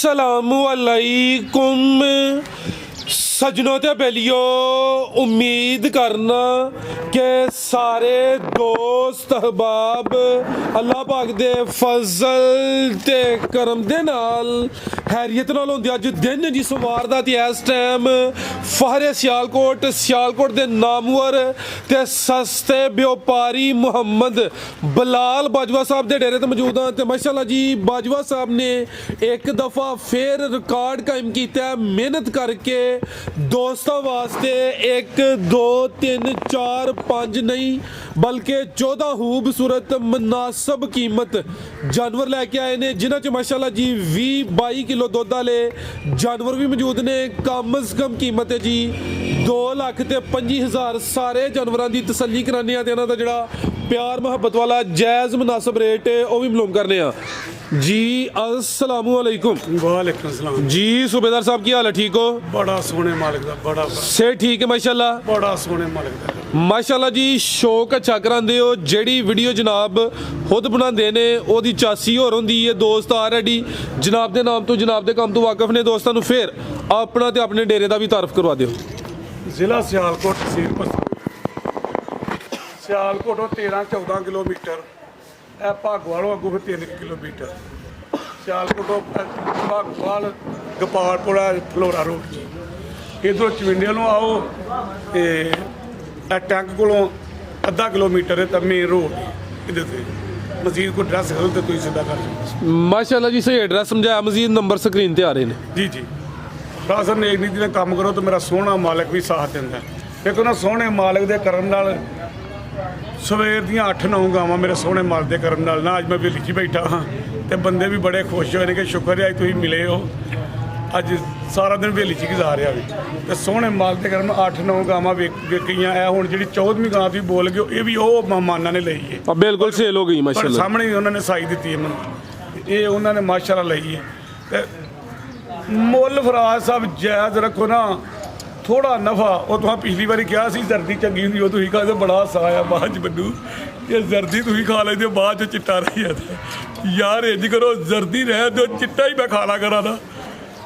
अस्सलामुअलैकुम सजनों ते बेलियो उम्मीद करना कि सारे दोस्त अहबाब अल्लाह पाक दे फजल ते करम दे नाल हैरियत नाल होंदे अज दिन जिस वारदात इस टाइम फहरे सियालकोट दे नामवर ते सस्ते व्यापारी मुहम्मद बिलाल बाजवा साहब दे डेरे ते मौजूद हाँ। ते माशाअल्लाह जी बाजवा साहब ने एक दफ़ा फिर रिकॉर्ड कायम किया मेहनत करके दोस्तों वास्ते 1 2 3 4 5 नहीं बल्कि 14 खूबसूरत मुनासब कीमत जानवर लैके आए ने जिन्हां च माशाअल्लाह जी 20-22 किलो दुध वाले जानवर भी मौजूद ने। कम अज कम कीमत है जी 2,25,000 सारे जानवरों की तसल्ली कराने इन्हां दा जिहड़ा प्यार मुहब्बत वाला जायज़ मुनासब रेट है वह भी मालूम करने जी। अस्सलामुअलैकुम। वालेकुम सलाम जी सूबेदार साहब की हाल है, ठीक हो? बड़ा सोने मालिक दा बड़ा से ठीक है माशाअल्लाह, बड़ा सोने मालिक दा माशाअल्लाह जी। शौक अच्छा करांदे हो, जेड़ी वीडियो जनाब खुद बनाते ने ओदी चासी होर होंदी है दोस्त ऑलरेडी जनाब दे नाम तो जनाब दे काम तो वाकफ ने दोस्तों फिर अपना ते अपने डेरे का भी तारफ करवा दियो। जिला सियालकोट तहसील सियालकोट 13-14 किलोमीटर ए भागवालों अगू फिर 3 किलोमीटर सियालकोट भागवाल गपालपुरा फलोरा रोड इधरों चविंडे आओ तो टैंक को अद्धा किलोमीटर है तो मेन रोड इधर से मजीद को एड्रैस है तो तुम सीधा कर माशाअल्लाह जी सही एड्रैस समझाया, मजीद नंबर स्क्रीन ते आ रहे हैं जी जी। रासन नेक नीति ने काम करो तो मेरा सोहना मालिक भी साथ दिंदा देखो ना सोहने मालिक दे करम नाल सवेर दियां 8-9 गावां मेरे सोहने मालिक दे करम नाल ना अज मैं वेली च बैठा हाँ तो बंदे भी बड़े खुश होए ने कि शुक्र है अज तुसीं मिले हो, अज सारा दिन वेली च गुजारिया भी तो सोहने मालिक दे करम 8-9 गावां वेखियां ऐ हुण जिहड़ी 14वीं गां दी बोल गई ये भी वो मेहमानां ने लई है बिल्कुल सेल हो गई पर माशाअल्लाह सामने ही उन्होंने साई दी है मैं ये उन्होंने माशाअल्लाह लई है ते मुल फराज साहब जायज़ रखो ना थोड़ा नफा वो तुम पिछली बारी क्या सी जर्दी चंगी होंगी वो तुम कहते बड़ा सा आया बाद बनू ये जर्दी तुम खा लेते बाद चिट्टा रही जाता यार इंज करो जर्दी रह दो चिट्टा ही मैं खाला करा ना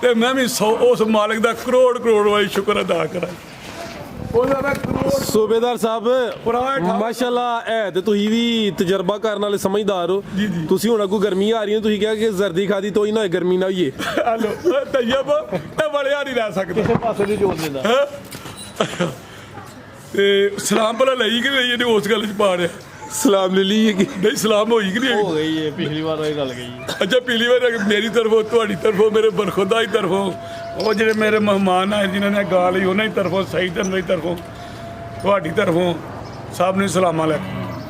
तो मैं भी उस मालिक का करोड़ वाली शुक्र अदा करा। सूबेदार साहब माशाअल्लाह है तो तुही भी तजर्बा करने वाले समझदार हो तुसी हुण अगू गर्मी आ रही है तुही क्या कि जर्दी खादी तो ही ना गर्मी ना होइए हेलो तैयब ए बड़े नहीं रह सकते किसी पासे नहीं जोड़ देता ते सलाम भला लई कि नहीं उस गल च पा रहा सलाम ले ली कि नहीं सलाम होई कि नहीं हो गई है पिछली बार वही गल गई अच्छा पिछली बार मेरी तरफों तुहाडी तरफों मेरे बरखुदा की तरफों वो जो मेरे मेहमान आए जिन्होंने गा ली उन्होंने तरफों सही धन की तरफों तुहाडी तरफों सब ने सलाम अलैकुम।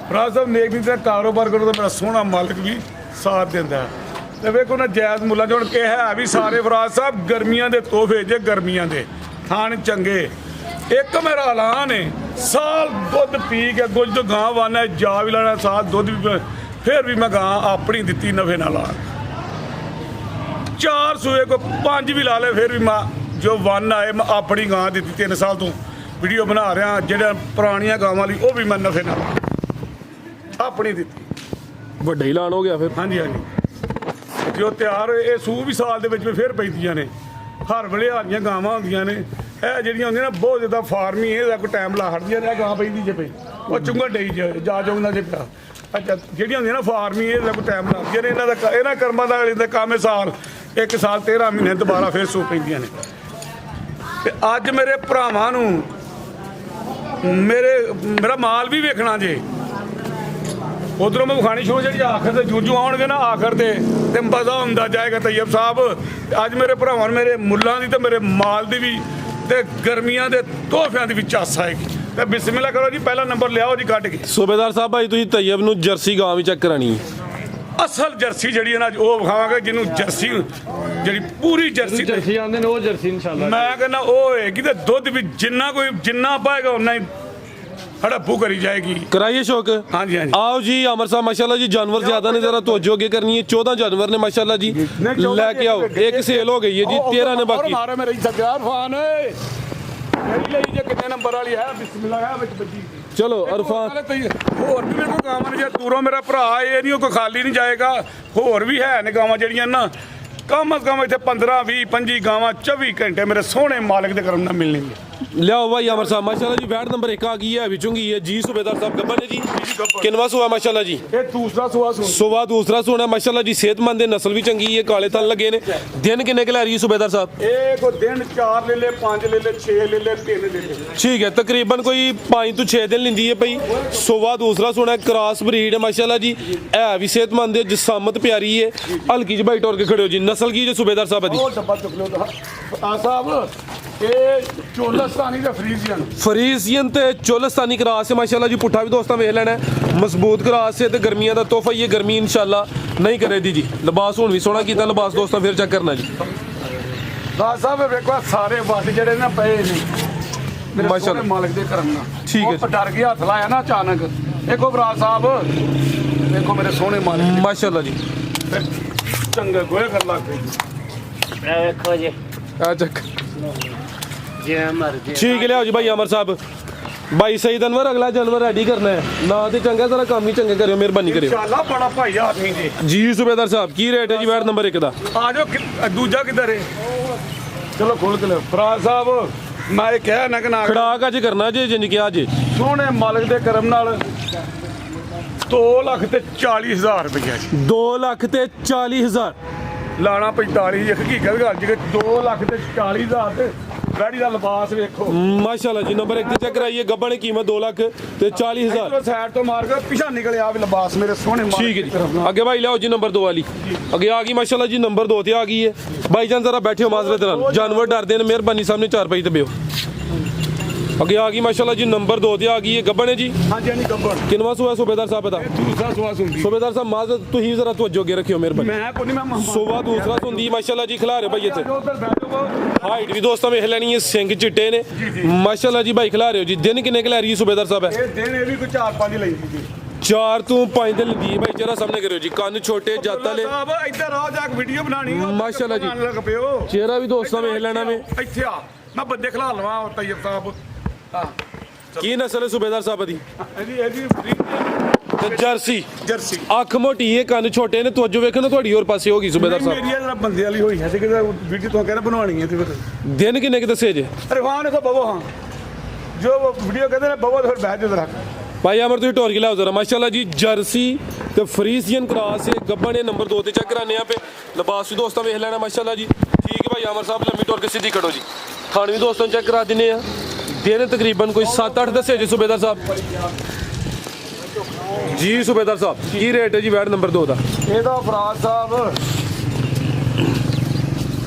फराज साहब नेक नीति कारोबार करो तो मेरा सोहना मालिक भी साथ दिंदा तो वेखो ना जायज़ मुल्लां च हुण कि है भी सारे फराज साहब गर्मियां दे तोहफे जे गर्मियां दे खाण चंगे एक मेरा ऐलान है साल दुध पी के कुछ तो गां वाना जा भी लाना साल दुध भी फिर भी मैं गां अपनी दिती नफे ना ला 4 सूए को 5 भी ला ले फिर भी मैं जो वन आए मैं अपनी गां दी 3 साल तो वीडियो बना रहा जेड़ा पुरानियां गावां ली वो भी मैं नफे ना ला अपनी दी ਵੱਡਾ ਹੀ ਐਲਾਨ ਹੋ ਗਿਆ ਫਿਰ। हाँ जी हाँ जी जो तैयार ये सूह भी साल दे विच फिर पैंदियां ने हर वेले हारियां गावां होंदियां ने ਇਹ ਜਿਹੜੀਆਂ ਹੁੰਦੀਆਂ ਨਾ ਬਹੁਤ ਜ਼ਿਆਦਾ ਫਾਰਮੀ ਇਹਦਾ ਕੋਈ ਟਾਈਮ ਲਾ ਹਟਦੀਆਂ ਨੇ ਗਾਂ ਪੈਂਦੀ ਜੇ ਪਈ ਉਹ ਚੁੰਗਾ ਡਈ ਜਾ ਜਾਉਂਦਾ ਜੇ ਪਿਆ ਅੱਛਾ ਜਿਹੜੀਆਂ ਹੁੰਦੀਆਂ ਨਾ ਫਾਰਮੀ ਇਹਦਾ ਕੋਈ ਟਾਈਮ ਲੱਗਦੀਆਂ ਨੇ ਇਹਨਾਂ ਕਰਮਾਂ ਦਾ ਵਾਲੇ ਦਾ ਕੰਮ ਸਾਲ 1 ਸਾਲ 13 ਮਹੀਨੇ ਦੁਬਾਰਾ ਫੇਰ ਸੂ ਪੈਂਦੀਆਂ ਨੇ ਤੇ ਅੱਜ ਮੇਰੇ ਭਰਾਵਾਂ ਨੂੰ ਮੇਰਾ ਮਾਲ ਵੀ ਵੇਖਣਾ ਜੇ ਉਧਰੋਂ ਮੈਂ ਵਿਖਾਣੀ ਸ਼ੁਰੂ ਜਿਹੜੀ ਆਖਰ ਤੇ ਜੂਜੂ ਆਉਣਗੇ ਨਾ ਆਖਰ ਤੇ ਮਜ਼ਾ ਹੁੰਦਾ ਜਾਏਗਾ ਤੈयब ਸਾਹਿਬ ਅੱਜ ਮੇਰੇ ਭਰਾਵਾਂ ਨੂੰ ਮੇਰੇ ਮੁੱਲਾਂ ਦੀ ਤੇ ਮੇਰੇ ਮਾਲ ਦੀ ਵੀ ਤੇ ਗਰਮੀਆਂ ਦੇ ਤੋਹਫਿਆਂ ਦੀ ਵੀ ਚਾਸ ਆਏਗੀ ਤੇ ਬਿਸਮਿਲ੍ਲਾ ਕਰੋ ਜੀ ਪਹਿਲਾ ਨੰਬਰ ਲਿਆਓ ਜੀ ਕੱਢ ਕੇ। सूबेदार साहब भाई तुसी तैयब ਨੂੰ ਜਰਸੀ ਗਾਂ ਵੀ ਚੈੱਕ ਕਰਾਣੀ ਅਸਲ ਜਰਸੀ ਜਿਹੜੀ ਹੈ ਨਾ ਉਹ ਵਿਖਾਵਾਂਗੇ ਜਿਹਨੂੰ ਜਰਸੀ ਜਿਹੜੀ ਪੂਰੀ ਜਰਸੀ ਆਂਦੇ ਨੇ ਉਹ ਜਰਸੀ ਇਨਸ਼ਾਅੱਲਾ ਮੈਂ ਕਹਿੰਦਾ ਉਹ ਹੋਏਗੀ ਤੇ ਦੁੱਧ ਵੀ ਜਿੰਨਾ ਪਾਏਗਾ ਉਨਾ ਹੀ हड़प्पू करी जाएगी। कराइए शौक। हाँ जी हाँ जी आओ जी अमर साहब माशाल्लाह जी जानवर ज्यादा नहीं जरा तवज्जो के करनी है 14 जानवर ने माशाल्लाह जी लेके आओ एक सेल हो गई है जी 13 ने बाकी मारे मेरे सत्यार फान मेरी ਲਈ ਜੇ ਕਿੰਨੇ ਨੰਬਰ ਵਾਲੀ ਹੈ ਬਿਸਮਿਲ੍ਲਾ ਹੈ ਵਿੱਚ ਬੱਜੀ चलो अरफान ਹੋਰ ਵੀ ਮੇਰੇ ਕੋਲ ਗਾਵਾਂ ਨੇ ਜੇ ਦੂਰੋਂ ਮੇਰਾ ਭਰਾ ਇਹ ਨਹੀਂ ਕੋਈ ਖਾਲੀ ਨਹੀਂ ਜਾਏਗਾ ਹੋਰ ਵੀ ਹੈ ਨੇ ਗਾਵਾਂ ਜਿਹੜੀਆਂ ਨਾ ਕਮ ਅਜ਼ ਕਮ ਇੱਥੇ 15 20 25 ਗਾਵਾਂ 24 ਘੰਟੇ ਮੇਰੇ ਸੋਹਣੇ ਮਾਲਕ ਦੇ ਕਰਮ ਨਾਲ ਮਿਲਣਗੀਆਂ। ਲਿਆਓ ਭਾਈ ਅਮਰ ਸਾਹਿਬ ਮਾਸ਼ਾਅੱਲਾ ਜੀ ਵੈਟ ਨੰਬਰ 1 ਆ ਗਈ ਹੈ ਵਿਚੋਂਗੀ ਹੈ ਜੀ ਸੂਬੇਦਾਰ ਸਾਹਿਬ ਗੱਬਰ ਨੇ ਜੀ ਕਿੰਨਵਾ ਸੂਆ ਮਾਸ਼ਾਅੱਲਾ ਜੀ ਇਹ ਦੂਸਰਾ ਸੂਆ ਸੁਬਾ ਦੂਸਰਾ ਸੋਣਾ ਮਾਸ਼ਾਅੱਲਾ ਜੀ ਸਿਹਤਮੰਦ ਹੈ ਨਸਲ ਵੀ ਚੰਗੀ ਹੈ ਕਾਲੇ ਥਣ ਲੱਗੇ ਨੇ ਦਿਨ ਕਿੰਨੇ ਕਿ ਲੈ ਰਹੀ ਹੈ ਸੂਬੇਦਾਰ ਸਾਹਿਬ ਇਹ ਕੋ ਦਿਨ 4 ਲੈ ਲੈ 5 ਲੈ ਲੈ 6 ਲੈ ਲੈ 3 ਲੈ ਲੈ ਠੀਕ ਹੈ ਤਕਰੀਬਨ ਕੋਈ 5 ਤੋਂ 6 ਦਿਨ ਲੈਂਦੀ ਹੈ ਭਾਈ ਸੁਬਾ ਦੂਸਰਾ ਸੋਣਾ ਕ੍ਰਾਸ ਬਰੀਡ ਹੈ ਮਾਸ਼ਾਅੱਲਾ ਜੀ ਹੈ ਵੀ ਸਿਹਤਮੰਦ ਹੈ ਜਿਸਮਤ ਪਿਆਰੀ ਹੈ ਹਲਕੀ ਜਿਹੀ ਬਾਈ ਟੋਰ ਕੇ ਖੜੇ ਹੋ ਜੀ ਨਸਲ ਕੀ ਜੇ ਸੂਬੇਦਾਰ ਸਾਹਿਬ ਦੀ ਉਹ ਡੱਬਾ ਚੁੱਕ ਲਿਓ ਆ ਸਾਹਿਬ ਇਹ ਚੋਲਸਤਾਨੀ ਦਾ ਫਰੀਜ਼ੀਅਨ ਤੇ ਚੋਲਸਤਾਨੀ ਕਰਾਸ ਹੈ ਮਾਸ਼ਾਅੱਲਾ ਜੀ ਪੁੱਠਾ ਵੀ ਦੋਸਤਾਂ ਵੇਖ ਲੈਣਾ ਮਜ਼ਬੂਤ ਕਰਾਸ ਹੈ ਤੇ ਗਰਮੀਆਂ ਦਾ ਤੋਹਫਾ ਹੀ ਹੈ ਗਰਮੀ ਇਨਸ਼ਾਅੱਲਾ ਨਹੀਂ ਕਰੇ ਦੀ ਜੀ ਲਿਬਾਸ ਹੁਣ ਵੀ ਸੋਹਣਾ ਕੀਤਾ ਲਿਬਾਸ ਦੋਸਤਾਂ ਫਿਰ ਚੈੱਕ ਕਰਨਾ ਜੀ ਰਾਜ ਸਾਹਿਬ ਵੇਖੋ ਸਾਰੇ ਵੱਟ ਜਿਹੜੇ ਨਾ ਪਏ ਨੇ ਮੇਰੇ ਮਾਸ਼ਾਅੱਲਾ। ਸੋਹਣੇ ਮਾਲਕ ਦੇ ਕਰਮ ਨਾਲ ਠੀਕ ਹੈ ਉਹ ਡਰ ਗਿਆ ਹੱਥ ਲਾਇਆ ਨਾ ਅਚਾਨਕ ਦੇਖੋ ਰਾਜ ਸਾਹਿਬ ਦੇਖੋ ਮੇਰੇ ਸੋਹਣੇ ਮਾਲਕ ਦੇ ਮਾਸ਼ਾਅੱਲਾ ਜੀ ਫਿਰ ਚੰਗੇ ਗੋਏ ਕਰ ਲੱਗ ਗਈ ਇਹ ਵੇਖੋ ਜੀ ਆ ਚੱਕ ਜਿਵੇਂ ਮਰਜ਼ੀ ਠੀਕ ਹੈ ਲਿਆਓ ਜੀ ਭਾਈ ਅਮਰ ਸਾਹਿਬ ਭਾਈ ਸਈਦ ਅਨਵਰ ਅਗਲਾ ਜਾਨਵਰ ਰੈਡੀ ਕਰਨਾ ਹੈ ਨਾ ਤੇ ਚੰਗਾ ਜ਼ਰਾ ਕੰਮ ਹੀ ਚੰਗੇ ਕਰਿਓ ਮਿਹਰਬਾਨੀ ਕਰਿਓ ਇਨਸ਼ਾਅੱਲਾ ਬੜਾ ਭਾਈ ਆਦਮੀ ਜੀ ਜੀ ਸੂਬੇਦਾਰ ਸਾਹਿਬ ਕੀ ਰੇਟ ਹੈ ਜੀ ਵੈਟ ਨੰਬਰ 1 ਦਾ ਆ ਜਾਓ ਦੂਜਾ ਕਿੱਧਰ ਹੈ ਚਲੋ ਖੋਲ ਕੇ ਲਿਓ ਫਰਾਜ਼ ਸਾਹਿਬ ਮੈਂ ਇਹ ਕਹਿ ਨਾ ਕਿ ਨਾ ਖੜਾਕ ਅੱਜ ਕਰਨਾ ਜੇ ਜਿੰਜ ਕਿਹਾ ਜੇ ਸੋਹਣੇ ਮਾਲਕ ਦੇ ਕਰਮ ਨਾਲ 2 ਲੱਖ ਤੇ 40,000 ਰੁਪਏ ਜੀ 2 ਲੱਖ ਤੇ 40,000 ਲਾਣਾ 45 ਇਹ ਹਕੀਕਤ ਗੱਲ ਜੀ 2 ਲੱਖ ਤੇ 40,000 ਤੇ ਗਾੜੀ ਦਾ ਲਿਬਾਸ ਵੇਖੋ ਮਾਸ਼ਾਅੱਲਾ ਜੀ ਨੰਬਰ 1 ਤੇ ਚੈੱਕ ਕਰਾਈਏ ਗੱਬਾ ਨੇ ਕੀਮਤ 2 ਲੱਖ ਤੇ 40,000 ਇਧਰੋਂ ਸਾਈਡ ਤੋਂ ਮਾਰ ਕੇ ਪਿਛਾ ਨਿਕਲਿਆ ਆ ਵੀ ਲਿਬਾਸ ਮੇਰੇ ਸੋਹਣੇ ਮਾਲਕ ਠੀਕ ਹੈ ਦੀ ਤਰਫ ਜੀ ਨਾਲ। ਅੱਗੇ ਭਾਈ ਲਿਆਓ ਜੀ ਨੰਬਰ 2 ਵਾਲੀ ਅੱਗੇ ਆ ਗਈ ਮਾਸ਼ਾਅੱਲਾ ਜੀ ਨੰਬਰ 2 ਤੇ ਆ ਗਈ ਹੈ ਭਾਈ ਜਾਨ ਜ਼ਰਾ ਬੈਠਿਓ ਮਾਜ਼ਰਤ ਨਾਲ ਜਾਨਵਰ ਡਰਦੇ ਨੇ ਮਿਹਰਬਾਨੀ ਸਾਹਮਣੇ 4 ਪਈ ਤੇ ਬਿਓ ਅੱਗੇ ਆ ਗਈ ਮਾਸ਼ਾਅੱਲਾ ਜੀ ਨੰਬਰ 2 ਤੇ ਆ ਗਈ ਹੈ ਗੱਬਾ ਨੇ ਜੀ ਹਾਂਜੀ ਹਾਂਜੀ ਗੱਬੜ ਕਿੰਨਵਾ ਸੂਆ ਸੂਬੇਦਾਰ ਸਾਹਿਬ ਦਾ ਦੂਸਰਾ ਸਵਾਸ ਹੁੰਦੀ ਸੂਬੇਦਾਰ ਸਾਹਿਬ ਮਾਜ਼ਰਤ ਤੁਸੀਂ ਜ਼ਰਾ ਤਵੱਜੋ ਅੱਗੇ ਰੱਖਿਓ ਮਿਹਰਬਾਨੀ ਮੈਂ ਕੋਈ ਨਹੀਂ ਮੈਂ ਸੂਬਾ ਦੂਸਰਾ ਹੁੰਦੀ ਮਾਸ਼ਾਅੱਲਾ ਜੀ ਖਿਲਾ ਰਹੇ ਭਾਈ ਇੱਥੇ ਉਧਰ ਬੈਠ ਜਾਓ ਹਾਈਟ ਵੀ ਦੋਸਤਾਂ ਵੇਖ ਲੈਣੀ ਹੈ ਸਿੰਘ ਚਿੱਟੇ ਨੇ ਮਾਸ਼ਾਅੱਲਾ ਜੀ ਭਾਈ ਖਿਲਾ ਰਹੇ ਹੋ ਜੀ ਦਿਨ ਕਿੰਨੇ ਕਿ ਲੈ ਰਹੀ ਹੈ ਸੂਬੇਦਾਰ ਸਾਹਿਬ ਹੈ ਇਹ ਦਿਨ ਇਹ ਵੀ ਕੋਈ 4-5 ਲੈਂਦੀ ਜੀ 4 ਤੋਂ 5 ਦਿਨ ਲੰਦੀ ਹੈ ਭਾਈ ਜਰਾ ਸਾਹਮਣੇ ਕਰਿਓ ਜੀ ਕੰਨ ਛੋਟੇ ਜੱਤ ਵਾਲੇ ਸਾਹਿਬ ਇੱਧਰ ਆ ਜਾ ਕੇ ਵੀਡੀਓ ਬਣਾਣੀ ਮਾਸ਼ਾਅੱਲਾ ਜੀ। ਲੱਗ ਪਿਓ ਚਿਹਰਾ ਵੀ ਦੋਸਤਾਂ ਵੇਖ ਲੈਣਾ ਵੇ ਇੱਥੇ ਆ ਮੈਂ ਬੰਦੇ ਖਿਲਾ ਲਵਾਂ ਉਹ ਤੈਯਬ ਸਾਹਿਬ ਹਾਂ ਕੀ ਨਸਲ ਹੈ ਸੂਬੇਦਾਰ ਸਾਹਿਬ ਦੀ ਇਹਦੀ ਤੇ ਜਰਸੀ ਜਰਸੀ ਅੱਖ ਮੋਟੀ ਹੈ ਕੰਨ ਛੋਟੇ ਨੇ ਤਵੱਜੋ ਵੇਖੋ ਨਾ ਤੁਹਾਡੀ ਹੋਰ ਪਾਸੇ ਹੋਗੀ ਸੂਬੇਦਾਰ ਸਾਹਿਬ ਮੇਰੀ ਜਰਾ ਬੰਦੇ ਵਾਲੀ ਹੋਈ ਹੈ ਤੇ ਕਿ ਵੀਡੀਓ ਤੋਂ ਕਹਿੰਦਾ ਬਣਵਾਣੀ ਹੈ ਤੇ ਫਿਰ ਦਿਨ ਕਿੰਨੇ ਕਿ ਦੱਸੇ ਜੇ ਰਿਵਾਨ ਕੋ ਬਵੋ ਹਾਂ ਜੋ ਵੀਡੀਓ ਕਹਿੰਦੇ ਨੇ ਬਵੋ ਤੇ ਫਿਰ ਬਹਿ ਜਾ ਜਰਾ ਭਾਈ ਅਮਰ ਤੁਸੀਂ ਟੋਰ ਕੇ ਲਾਓ ਜ਼ਰਾ ਮਾਸ਼ਾਅੱਲਾ ਜੀ ਜਰਸੀ ਤੇ ਫਰੀਜ਼ੀਅਨ ਕਰਾਸ ਹੈ ਗੱਬਾ ਨੇ ਨੰਬਰ 2 ਤੇ ਚੈੱਕ ਕਰਾਣੇ ਆ ਪੇ ਲਿਬਾਸ ਵੀ ਦੋਸਤਾਂ ਵੇਖ ਲੈਣਾ ਮਾਸ਼ਾਅੱਲਾ ਜੀ ਠੀਕ ਹੈ ਭਾਈ ਅਮਰ ਸਾਹਿਬ ਲੰਮੀ ਟੋਰ ਕੇ ਸਿੱਧੀ ਕੱਢੋ ਜੀ ਖਾਣ ਵੀ ਦੋਸਤਾਂ ਚੈੱਕ ਕਰਾ ਦਿੰਨੇ ਆ ਦਿਨ ਤਕਰੀਬਨ ਕੋਈ 7-8 ਦੱਸੇ ਜੀ ਸੂਬੇਦਾਰ ਸਾਹਿਬ ਜੀ ਸੂਬੇਦਾਰ ਸਾਹਿਬ ਕੀ ਰੇਟ ਹੈ ਜੀ ਵੈਟ ਨੰਬਰ 2 ਦਾ ਇਹਦਾ ਫਰਾਜ਼ ਸਾਹਿਬ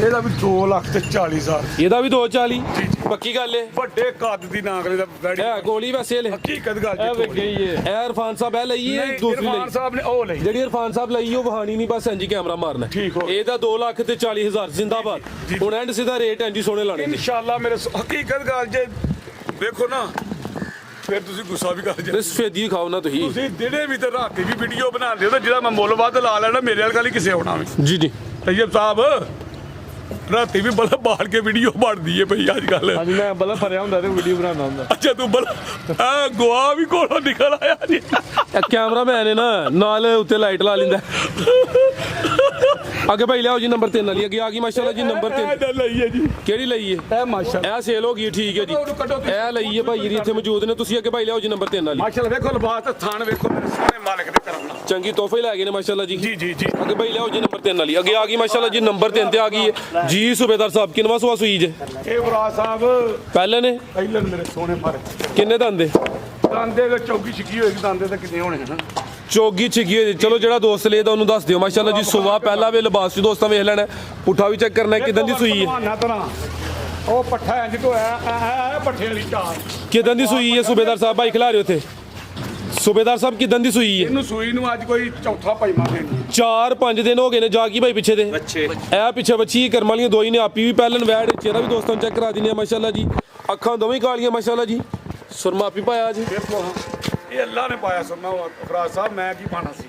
ਇਹਦਾ ਵੀ 2 ਲੱਖ ਤੇ 40,000 ਇਹਦਾ ਵੀ 240 ਪੱਕੀ ਗੱਲ ਹੈ ਵੱਡੇ ਕੱਦ ਦੀ ਨਾਗਲੇ ਦਾ ਵੈੜੀ ਇਹ ਗੋਲੀ ਵੈਸੇ ਲੈ ਹਕੀਕਤ ਗੱਲ ਇਹ ਵੇਖ ਗਈ ਹੈ ਇਹ ਇਰਫਾਨ ਸਾਹਿਬ ਇਹ ਲਈ ਹੈ ਦੂਸਰੀ ਇਰਫਾਨ ਲਈ ਸਾਹਿਬ ਨੇ ਉਹ ਲਈ ਜਿਹੜੀ ਇਰਫਾਨ ਸਾਹਿਬ ਲਈ ਉਹ ਵਹਾਣੀ ਨਹੀਂ ਬਸ ਇੰਜੀ ਕੈਮਰਾ ਮਾਰਨਾ ਠੀਕ ਹੋ। ਇਹਦਾ 2 ਲੱਖ ਤੇ 40,000 ਜ਼ਿੰਦਾਬਾਦ ਹੁਣ ਐਂਡ ਸਿੱਧਾ ਰੇਟ ਇੰਜੀ ਸੋਹਣੇ ਲਾਣੇ ਨੇ ਇਨਸ਼ਾਅੱਲਾ ਮੇਰੇ ਹਕੀਕਤ ਗੱਲ ਜੇ ਵੇਖੋ ਨਾ ਫਿਰ ਤੁਸੀਂ ਗੁੱਸਾ ਵੀ ਕਰ ਤੇ ਸਫੇਦੀ ਖਾਓ ਨਾ ਤੁਸੀਂ ਤੁਸੀਂ ਦਿਨੇ ਵੀ ਤੇ ਰਾਤੀ ਵੀ ਵੀਡੀਓ ਬਣਾਉਂਦੇ ਹੋ ਤਾਂ ਜਿਹਦਾ ਮੈਂ ਮੁੱਲ ਵੱਧ ਲਾ ਲੈਣਾ ਮੇਰੇ ਵਾਲ ਗਾਲੀ ਕਿਸੇ ਹੋਣਾ ਵੀ ਜੀ ਜੀ ਤੈਯਬ ਸਾਹਿਬ ਰਾਤੀ ਵੀ ਬੜਾ ਬਾਲ ਕੇ ਵੀਡੀਓ ਬਣਦੀ ਏ ਭਈ ਅੱਜ ਕੱਲ ਅੱਜ ਮੈਂ ਬਲਾ ਫਰਿਆ ਹੁੰਦਾ ਤੇ ਵੀਡੀਓ ਬਣਾਉਂਦਾ ਹੁੰਦਾ ਅੱਛਾ ਤੂੰ ਬੜਾ ਆ ਗੋਆ ਵੀ ਕੋਲੋਂ ਨਿਕਲ ਆਇਆ ਜੀ ਇਹ ਕੈਮਰਾਮੈਨ ਹੈ ਨਾ ਨਾਲ ਉੱਤੇ ਲਾਈਟ ਲਾ ਲੈਂਦਾ ਅੱਗੇ ਭਾਈ ਲਿਆਓ ਜੀ ਨੰਬਰ 3 ਵਾਲੀ ਅੱਗੇ ਆ ਗਈ ਮਾਸ਼ਾਅੱਲਾ ਜੀ ਨੰਬਰ 3 ਇਹ ਲਈ ਹੈ ਜੀ ਕਿਹੜੀ ਲਈ ਹੈ ਇਹ ਮਾਸ਼ਾਅੱਲਾ ਇਹ ਸੇਲ ਹੋ ਗਈ ਠੀਕ ਹੈ ਜੀ ਇਹ ਲਈ ਹੈ ਭਾਈ ਜੀ ਇੱਥੇ ਮੌਜੂਦ ਨੇ ਤੁਸੀਂ ਅੱਗੇ ਭਾਈ ਲਿਆਓ ਜੀ ਨੰਬਰ 3 ਵਾਲੀ ਮਾਸ਼ਾਅੱਲਾ ਵੇਖੋ ਲਿਬਾਸ ਤੇ ਥਾਣ ਵੇਖੋ ਮੇਰੇ ਸੋਹਣੇ ਮਾਲਕ ਦੇ ਕਰਮ ਨਾਲ ਚੰਗੀ ਤੋਹਫੇ ਹੀ ਲੈ ਗਏ ਨੇ ਮਾਸ਼ਾਅੱਲਾ ਜੀ ਜੀ ਜੀ ਜੀ ਅੱਗੇ ਭਾਈ ਲਿਆਓ ਜੀ ਨੰਬਰ 3 ਵਾਲੀ ਅੱਗੇ ਆ ਗਈ ਮਾਸ਼ਾਅੱਲਾ ਜੀ ਨੰਬਰ 3 ਤੇ ਆ ਗਈ ਹੈ ਜੀ ਸੂਬੇਦਾਰ ਸਾਹਿਬ ਕਿੰਨਵਾ ਸੂਆ ਸੂਈ ਜੇ ਇਹ ਫਰਾਜ਼ ਸਾਹਿਬ ਪਹਿਲੇ ਨੇ ਪਹਿਲਾਂ ਮੇਰੇ ਸੋਹਣੇ ਮਾਲਕ ਕਿੰਨੇ ਦੰਦੇ ਦੰਦੇ ਦੇ ਚੌਕੀ ਛਿੱਕੀ ਹੋਏਗੀ ਦੰਦੇ ਤੇ ਕਿੰਨੇ ਹੋਣੇ ਹਨ ਚੋਗੀ ਛਿਗੀ ਹੋਈ ਚਲੋ ਜਿਹੜਾ ਦੋਸਤ ਲੇਦਾ ਉਹਨੂੰ ਦੱਸ ਦਿਓ ਮਾਸ਼ਾਅੱਲਾ ਜੀ ਸੁਬਾ ਪਹਿਲਾ ਵੇ ਲਿਬਾਸ ਵੀ ਦੋਸਤਾਂ ਵੇਖ ਲੈਣਾ ਪੁੱਠਾ ਵੀ ਚੈੱਕ ਕਰਨਾ ਕਿਦਾਂ ਦੀ ਸੂਈ ਹੈ ਭਲਵਾਨਾਂ ਤਰ੍ਹਾਂ ਉਹ ਪੱਠਾ ਇੰਜ ਤੋਂ ਆਇਆ ਪੱਠੇ ਵਾਲੀ ਚਾਲ ਕਿਦਾਂ ਦੀ ਸੂਈ ਹੈ ਸੂਬੇਦਾਰ ਸਾਹਿਬ ਭਾਈ ਖਿਲਾ ਰਹੇ ਉੱਥੇ ਸੂਬੇਦਾਰ ਸਾਹਿਬ ਕਿਦਾਂ ਦੀ ਸੂਈ ਹੈ ਇਹਨੂੰ ਸੂਈ ਨੂੰ ਅੱਜ ਕੋਈ ਚੌਥਾ ਭਾਈਮਾ ਦੇਣੀ 4-5 ਦਿਨ ਹੋ ਗਏ ਨੇ ਜਾ ਕੀ ਭਾਈ ਪਿੱਛੇ ਦੇ ਇਹ ਪਿੱਛੇ ਬੱਚੀ ਕਰਮ ਵਾਲੀਆਂ ਦੋਈ ਨੇ ਆਪੀ ਵੀ ਪਹਿਲਨ ਵੈੜ ਚਿਹਰਾ ਵੀ ਦੋਸਤਾਂ ਨੂੰ ਚੈੱਕ ਕਰਾ ਦਿੰਦੇ ਆ ਮਾਸ਼ਾਅੱਲਾ ਜੀ ਅੱਖਾਂ ਦੋਵੇਂ ਕਾਲੀਆਂ ਮਾਸ਼ਾਅੱਲਾ ਜੀ ਸੁਰਮਾ ਆਪੀ ਪਾਇਆ ਜੀ ਇਹ ਅੱਲਾ ਨੇ ਪਾਇਆ ਸੁਣਨਾ ਫਰਾਜ਼ ਸਾਹਿਬ ਮੈਂ ਕੀ ਪਾਣਾ ਸੀ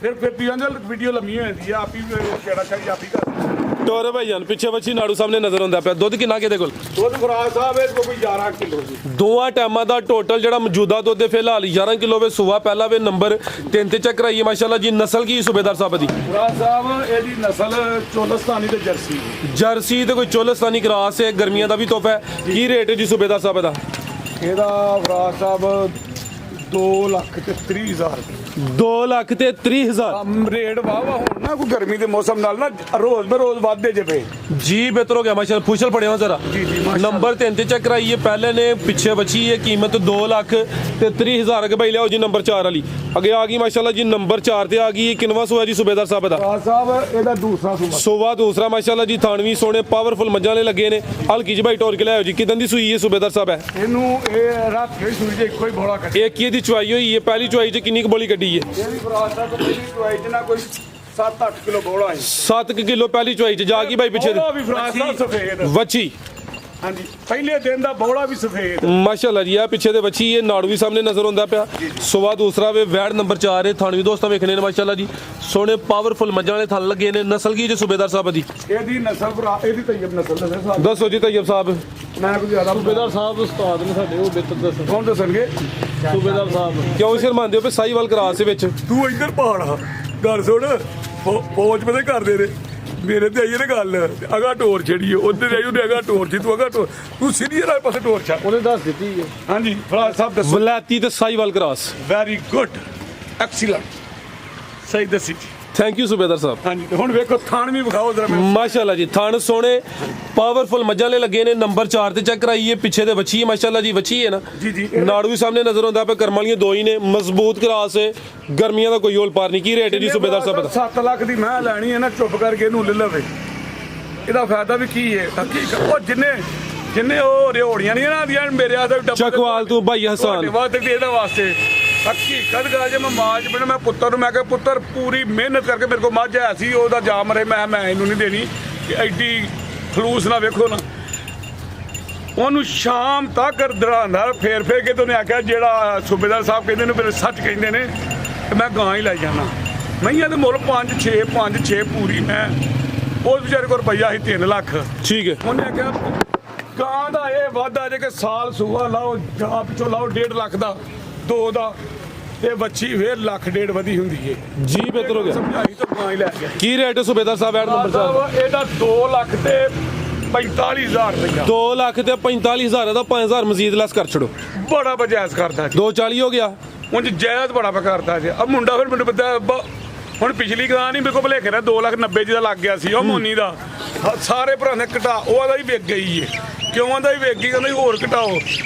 ਫਿਰ ਤੁਸੀਂ ਅੰਦਰ ਵੀਡੀਓ ਲੰਮੀ ਹੋ ਜਾਂਦੀ ਆ ਆਪੀ ਕਿਹੜਾ ਚਾਹੀ ਆਪੀ ਕਰ ਟੋਰੇ ਭਾਈ ਜਾਨ ਪਿੱਛੇ ਬੱਚੀ ਨਾੜੂ ਸਾਹਮਣੇ ਨਜ਼ਰ ਆਉਂਦਾ ਪਿਆ ਦੁੱਧ ਕਿੰਨਾ ਕਿਹਦੇ ਕੋਲ ਦੁੱਧ ਫਰਾਜ ਸਾਹਿਬ ਇਹ ਕੋਈ 11 ਕਿਲੋ ਜੀ ਦੋਵਾਂ ਟਾਈਮਾਂ ਦਾ ਟੋਟਲ ਜਿਹੜਾ ਮੌਜੂਦਾ ਦੁੱਧ ਹੈ ਫਿਲਹਾਲ 11 ਕਿਲੋ ਵੇ ਸੂਆ ਪਹਿਲਾ ਵੇ ਨੰਬਰ 3 ਤੇ ਚੈੱਕ ਕਰਾਈਏ ਮਾਸ਼ਾਅੱਲਾ ਜੀ ਨਸਲ ਕੀ ਸੂਬੇਦਾਰ ਸਾਹਿਬ ਦੀ ਫਰਾਜ ਸਾਹਿਬ ਇਹਦੀ ਨਸਲ ਚੋਲਸਤਾਨੀ ਤੇ ਜਰਸੀ ਜਰਸੀ ਤੇ ਕੋਈ ਚੋਲਸਤਾਨੀ ਕਰਾਸ ਹੈ ਗਰਮੀਆਂ ਦਾ ਵੀ ਤੋਹਫਾ ਹੈ ਕੀ ਰੇਟ ਹੈ ਜੀ ਸੂਬੇਦਾਰ ਸਾਹਿਬ ਦਾ ਇਹਦਾ ਫਰਾਜ ਸਾਹਿਬ 2,30,000 2,30,000 ਰੇਟ ਵਾਵਾ ਹੁਣ ਨਾ ਕੋਈ ਗਰਮੀ ਦੇ ਮੌਸਮ ਨਾਲ ਨਾ ਰੋਜ਼ ਬਰੋਜ਼ ਵੱਧਦੇ ਜੇ ਪਏ ਜੀ ਬਿਹਤਰ ਹੋ ਗਿਆ ਮਾਸ਼ਾਅੱਲਾ ਪੁੱਛਲ ਪੜਿਆ ਜ਼ਰਾ ਜੀ ਜੀ ਮਾਸ਼ਾਅੱਲਾ। ਨੰਬਰ 3 ਤੇ ਚੈੱਕ ਕਰਾਈਏ ਪਹਿਲੇ ਨੇ ਪਿੱਛੇ ਬਚੀ ਹੈ ਕੀਮਤ 2,30,000 ਅਗੇ ਭਾਈ ਲਿਆਓ ਜੀ ਨੰਬਰ 4 ਵਾਲੀ ਅੱਗੇ ਆ ਗਈ ਮਾਸ਼ਾਅੱਲਾ ਜੀ ਨੰਬਰ 4 ਤੇ ਆ ਗਈ ਕਿੰਨਵਾਂ ਸੂਆ ਜੀ ਸੂਬੇਦਾਰ ਸਾਹਿਬ ਦਾ ਫਰਾਜ ਸਾਹਿਬ ਇਹਦਾ ਦੂਸਰਾ ਸੂਬਾ ਸੂਆ ਦੂਸਰਾ ਮਾਸ਼ਾਅੱਲਾ ਜੀ ਥਾਣਵੀਂ ਸੋਹਣੇ ਪਾਵਰਫੁਲ ਮੱਝਾਂ ਵਾਲੇ ਲੱਗੇ ਨੇ ਹਲਕੀ ਜਿਹੀ ਭਾਈ ਟੋਰ ਕੇ ਲਿਆਓ ਜੀ ਕਿਦਾਂ ਦੀ ਸੂਈ ਹੈ ਸੂਬੇਦਾਰ ਸਾਹਿਬ ਹੈ ਇਹਨੂੰ ਇਹ ਰਾਤ ਖੇਡ ਸੂਈ ਜੇ ਇੱਕੋ ਹੀ ਬੋਲਾ ਕੱਢੀ ਇਹ ਕੀ ਦੀ ਚੁਆਈ ਹੋਈ ਹੈ ਪਹਿਲੀ ਚੁਆਈ 'ਚ ਕਿੰਨੀ ਕੁ ਬੋਲੀ ਕੱਢੀ ਹੈ ਇਹਦੀ ਫਰਾਜ ਸਾਹਿਬ ਪਹਿਲੀ ਚੁਆਈ ਚ ਨਾ ਕੋਈ 7-8 ਕਿਲੋ ਬੋਲਾ ਹੈ 7 ਕਿਲੋ ਪਹਿਲੀ ਚੁਆਈ 'ਚ ਜਾ ਗਈ ਭਾਈ ਪਿੱਛੇ ਬੋਲਾ ਵੀ ਫਰਾਜ ਸਾਹਿਬ ਸਫੇਦ ਵੱਛੀ ਹਾਂਜੀ ਪਹਿਲੇ ਦਿਨ ਦਾ ਬੋਲਾ ਵੀ ਸਫੇਦ ਮਾਸ਼ਾਅੱਲਾ ਜੀ ਆ ਪਿੱਛੇ ਦੇ ਬੱਚੀ ਇਹ ਨਾੜੂ ਵੀ ਸਾਹਮਣੇ ਨਜ਼ਰ ਆਉਂਦਾ ਪਿਆ ਸਵਾ ਦੂਸਰਾ ਵੇ ਵੈੜ ਨੰਬਰ 4 ਹੈ ਥਾਣਵੀਂ ਦੋਸਤਾਂ ਵੇਖਣੇ ਨੇ ਮਾਸ਼ਾਅੱਲਾ ਜੀ ਸੋਹਣੇ ਪਾਵਰਫੁਲ ਮੱਝਾਂ ਵਾਲੇ ਥਣ ਲੱਗੇ ਨੇ ਨਸਲ ਕੀ ਜੀ ਸੂਬੇਦਾਰ ਸਾਹਿਬ ਦੀ ਇਹਦੀ ਨਸਲ ਭਰਾ ਇਹਦੀ ਤੈਯਬ ਨਸਲ ਦੇ ਸਾਹਿਬ ਦੱਸੋ ਜੀ ਤੈਯਬ ਸਾਹਿਬ ਮੈਂ ਕੋਈ ਜ਼ਿਆਦਾ ਸੂਬੇਦਾਰ ਸਾਹਿਬ ਉਸਤਾਦ ਨੇ ਸਾਡੇ ਉਹ ਬਿਹਤਰ ਦੱਸਣ ਕੌਣ ਦੱਸਣਗੇ ਸੂਬੇਦਾਰ ਸਾਹਿਬ ਕਿਉਂ ਸ਼ਰਮਾਉਂਦੇ ਹੋ ਪਏ ਸਾਈਵਾਲ ਕਰਾਸ ਦੇ ਵਿੱਚ ਤੂੰ ਇੱਧਰ ਪਹਾੜਾ ਗੱਲ ਸੁਣ ਫੌਜ ਪਤਾ ਕਰਦੇ ਨੇ ਮੇਰੇ ਤੇ ਆਈਏ ਨਾ ਗੱਲ ਅਗਾ ਟੋਰ ਛੜੀ ਉਧਰ ਆਈ ਉਹਨੇ ਅਗਾ ਟੋਰ ਸੀ ਤੂੰ ਅਗਾ ਟੋਰ ਤੂੰ ਸੀਨੀਅਰ ਵਾਲੇ ਪਾਸੇ ਟੋਰ ਛੱਡ ਉਹਨੇ ਦੱਸ ਦਿੱਤੀ ਹੈ ਹਾਂਜੀ ਫਰਾਜ ਸਾਹਿਬ ਦੱਸੋ ਵਲਾਤੀ ਤੇ Sahiwal cross very good excellent ਸਹੀ ਦੱਸੀ ਜੀ ਥੈਂਕ ਯੂ ਸੂਬੇਦਾਰ ਸਾਹਿਬ ਹਾਂਜੀ ਤੇ ਹੁਣ ਵੇਖੋ ਥਾਣ ਵੀ ਵਿਖਾਓ ਜਰਾ ਮੈਨੂੰ ਮਾਸ਼ਾਅੱਲਾ ਜੀ ਥਣ ਸੋਹਣੇ ਪਾਵਰਫੁਲ ਮੱਝਾਂ ਵਾਲੇ ਲੱਗੇ ਨੇ ਨੰਬਰ 4 ਤੇ ਚੈੱਕ ਕਰਾਈਏ ਪਿੱਛੇ ਦੇ ਬੱਚੀ ਹੈ ਮਾਸ਼ਾਅੱਲਾ ਜੀ ਬੱਚੀ ਹੈ ਨਾ ਜੀ ਜੀ ਨਾੜੂ ਵੀ ਸਾਹਮਣੇ ਨਜ਼ਰ ਆਉਂਦਾ ਪਿਆ ਕਰਮਾਂ ਵਾਲੀਆਂ ਦੋ ਹੀ ਨੇ ਮਜ਼ਬੂਤ ਕਰਾਸ ਹੈ ਗਰਮੀਆਂ ਦਾ ਕੋਈ ਹੋਲ ਪਾਰ ਨਹੀਂ ਕੀ ਰੇਟ ਹੈ ਜੀ ਸੂਬੇਦਾਰ ਸਾਹਿਬ ਦਾ 7 ਲੱਖ ਦੀ ਮੈਂ ਲੈਣੀ ਹੈ ਨਾ ਚੁੱਪ ਕਰਕੇ ਇਹਨੂੰ ਲੈ ਲਵੇ ਇਹਦਾ ਫਾਇਦਾ ਵੀ ਕੀ ਹੈ ਹਕੀਕਤ ਉਹ ਜਿੰਨੇ ਉਹ ਰਿਓੜੀਆਂ ਨਹੀਂ ਨਾ ਆਦੀਆਂ ਮੇਰੇ ਆਦੇ ਚੱਕਵਾਲ ਤੂੰ ਭਾਈ ਹਸਾਨ ਵਾਸਤੇ ਤੇ ਇਹਦਾ ਵਾਸਤੇ ਹਕੀਕਤ ਗੱਲ ਜੇ ਮੈਂ ਮਾਜ ਬਣ ਮੈਂ ਪੁੱਤਰ ਨੂੰ ਮੈਂ ਕਿਹਾ ਪੁੱਤਰ ਪੂਰੀ ਮਿਹਨਤ ਕਰਕੇ ਮੇਰੇ ਕੋਲ ਮੱਝ ਹੈ ਸੀ ਉਹਦਾ ਜਾਮ ਰਹੇ ਮੈਂ ਇਹਨੂੰ ਨਹੀਂ ਦੇਣੀ ਕਿ ਐਡੀ ਖਲੂਸ ਨਾ ਵੇਖੋ ਨਾ ਉਹਨੂੰ ਸ਼ਾਮ ਤੱਕ ਦਰਾਂਦਾ ਫੇਰ ਕੇ ਤੇ ਉਹਨੇ ਆਖਿਆ ਜਿਹੜਾ ਸੂਬੇਦਾਰ ਸਾਹਿਬ ਕਹਿੰਦੇ ਨੇ ਮੇਰੇ ਸੱਚ ਕਹਿੰਦੇ ਨੇ ਤੇ ਮੈਂ ਗਾਂ ਹੀ ਲੈ ਜਾਣਾ ਮਈਆਂ ਦੇ ਮੁੱਲ 5-6 ਪੂਰੀ ਮੈਂ ਉਸ ਵਿਚਾਰੇ ਕੋਲ ਰੁਪਈਆ ਸੀ 3 ਲੱਖ ਠੀਕ ਹੈ ਉਹਨੇ ਆਖਿਆ ਗਾਂ ਦਾ ਇਹ ਵਾਧਾ ਜੇ ਕਿ ਸਾਲ ਸੂਆ ਲਾਓ ਜਾਂ ਪਿੱਛੋਂ ਲਾਓ 1.5 ਲੱਖ ਦਾ 2 ਦਾ ਤੇ ਬੱਚੀ ਫੇਰ 1.5 ਲੱਖ ਵਧੀ ਹੁੰਦੀ ਏ ਜੀ ਬਿਹਤਰ ਹੋ ਗਿਆ ਸਮਝਾਈ ਤਾਂ ਗਾਂ ਹੀ ਲੈ ਗਿਆ ਕੀ ਰੇਟ ਹੈ ਸੂਬੇਦਾਰ ਸਾਹਿਬ ਐਡ ਨੰਬਰ 4 ਇਹਦਾ 2 ਲੱਖ ਤੇ 45,000 ਰੁਪਇਆ 2 ਲੱਖ ਤੇ 45,000 ਦਾ 5,000 ਮਜ਼ੀਦ ਲੈਸ ਕਰ ਛੜੋ ਬੜਾ ਬਜਾਇਜ਼ ਕਰਦਾ ਜੀ 240 ਹੋ ਗਿਆ ਉਂਝ ਜਾਇਜ਼ ਬੜਾ ਕਰਦਾ ਜੀ ਆ ਮੁੰਡਾ ਫਿਰ ਮੈਨੂੰ ਪਤਾ ਹੁਣ ਪਿਛਲੀ ਗਾਂ ਨਹੀਂ ਮੇਰੇ ਕੋਲ ਭਲੇਖੇ ਰਿਹਾ 2,90,000 ਜਿਹਦਾ ਲੱਗ ਗਿਆ ਸੀ ਉਹ ਮੋਨੀ ਦਾ ਸਾਰੇ ਭਰਾ ਨੇ ਘਟਾ ਉਹਦਾ ਹੀ ਵਿਕ ਗਈ ਏ ਕਿਉਂ ਆਂਦਾ ਹੀ ਵਿਕ ਗਈ ਕਹਿੰਦਾ ਹੋਰ ਘਟਾਓ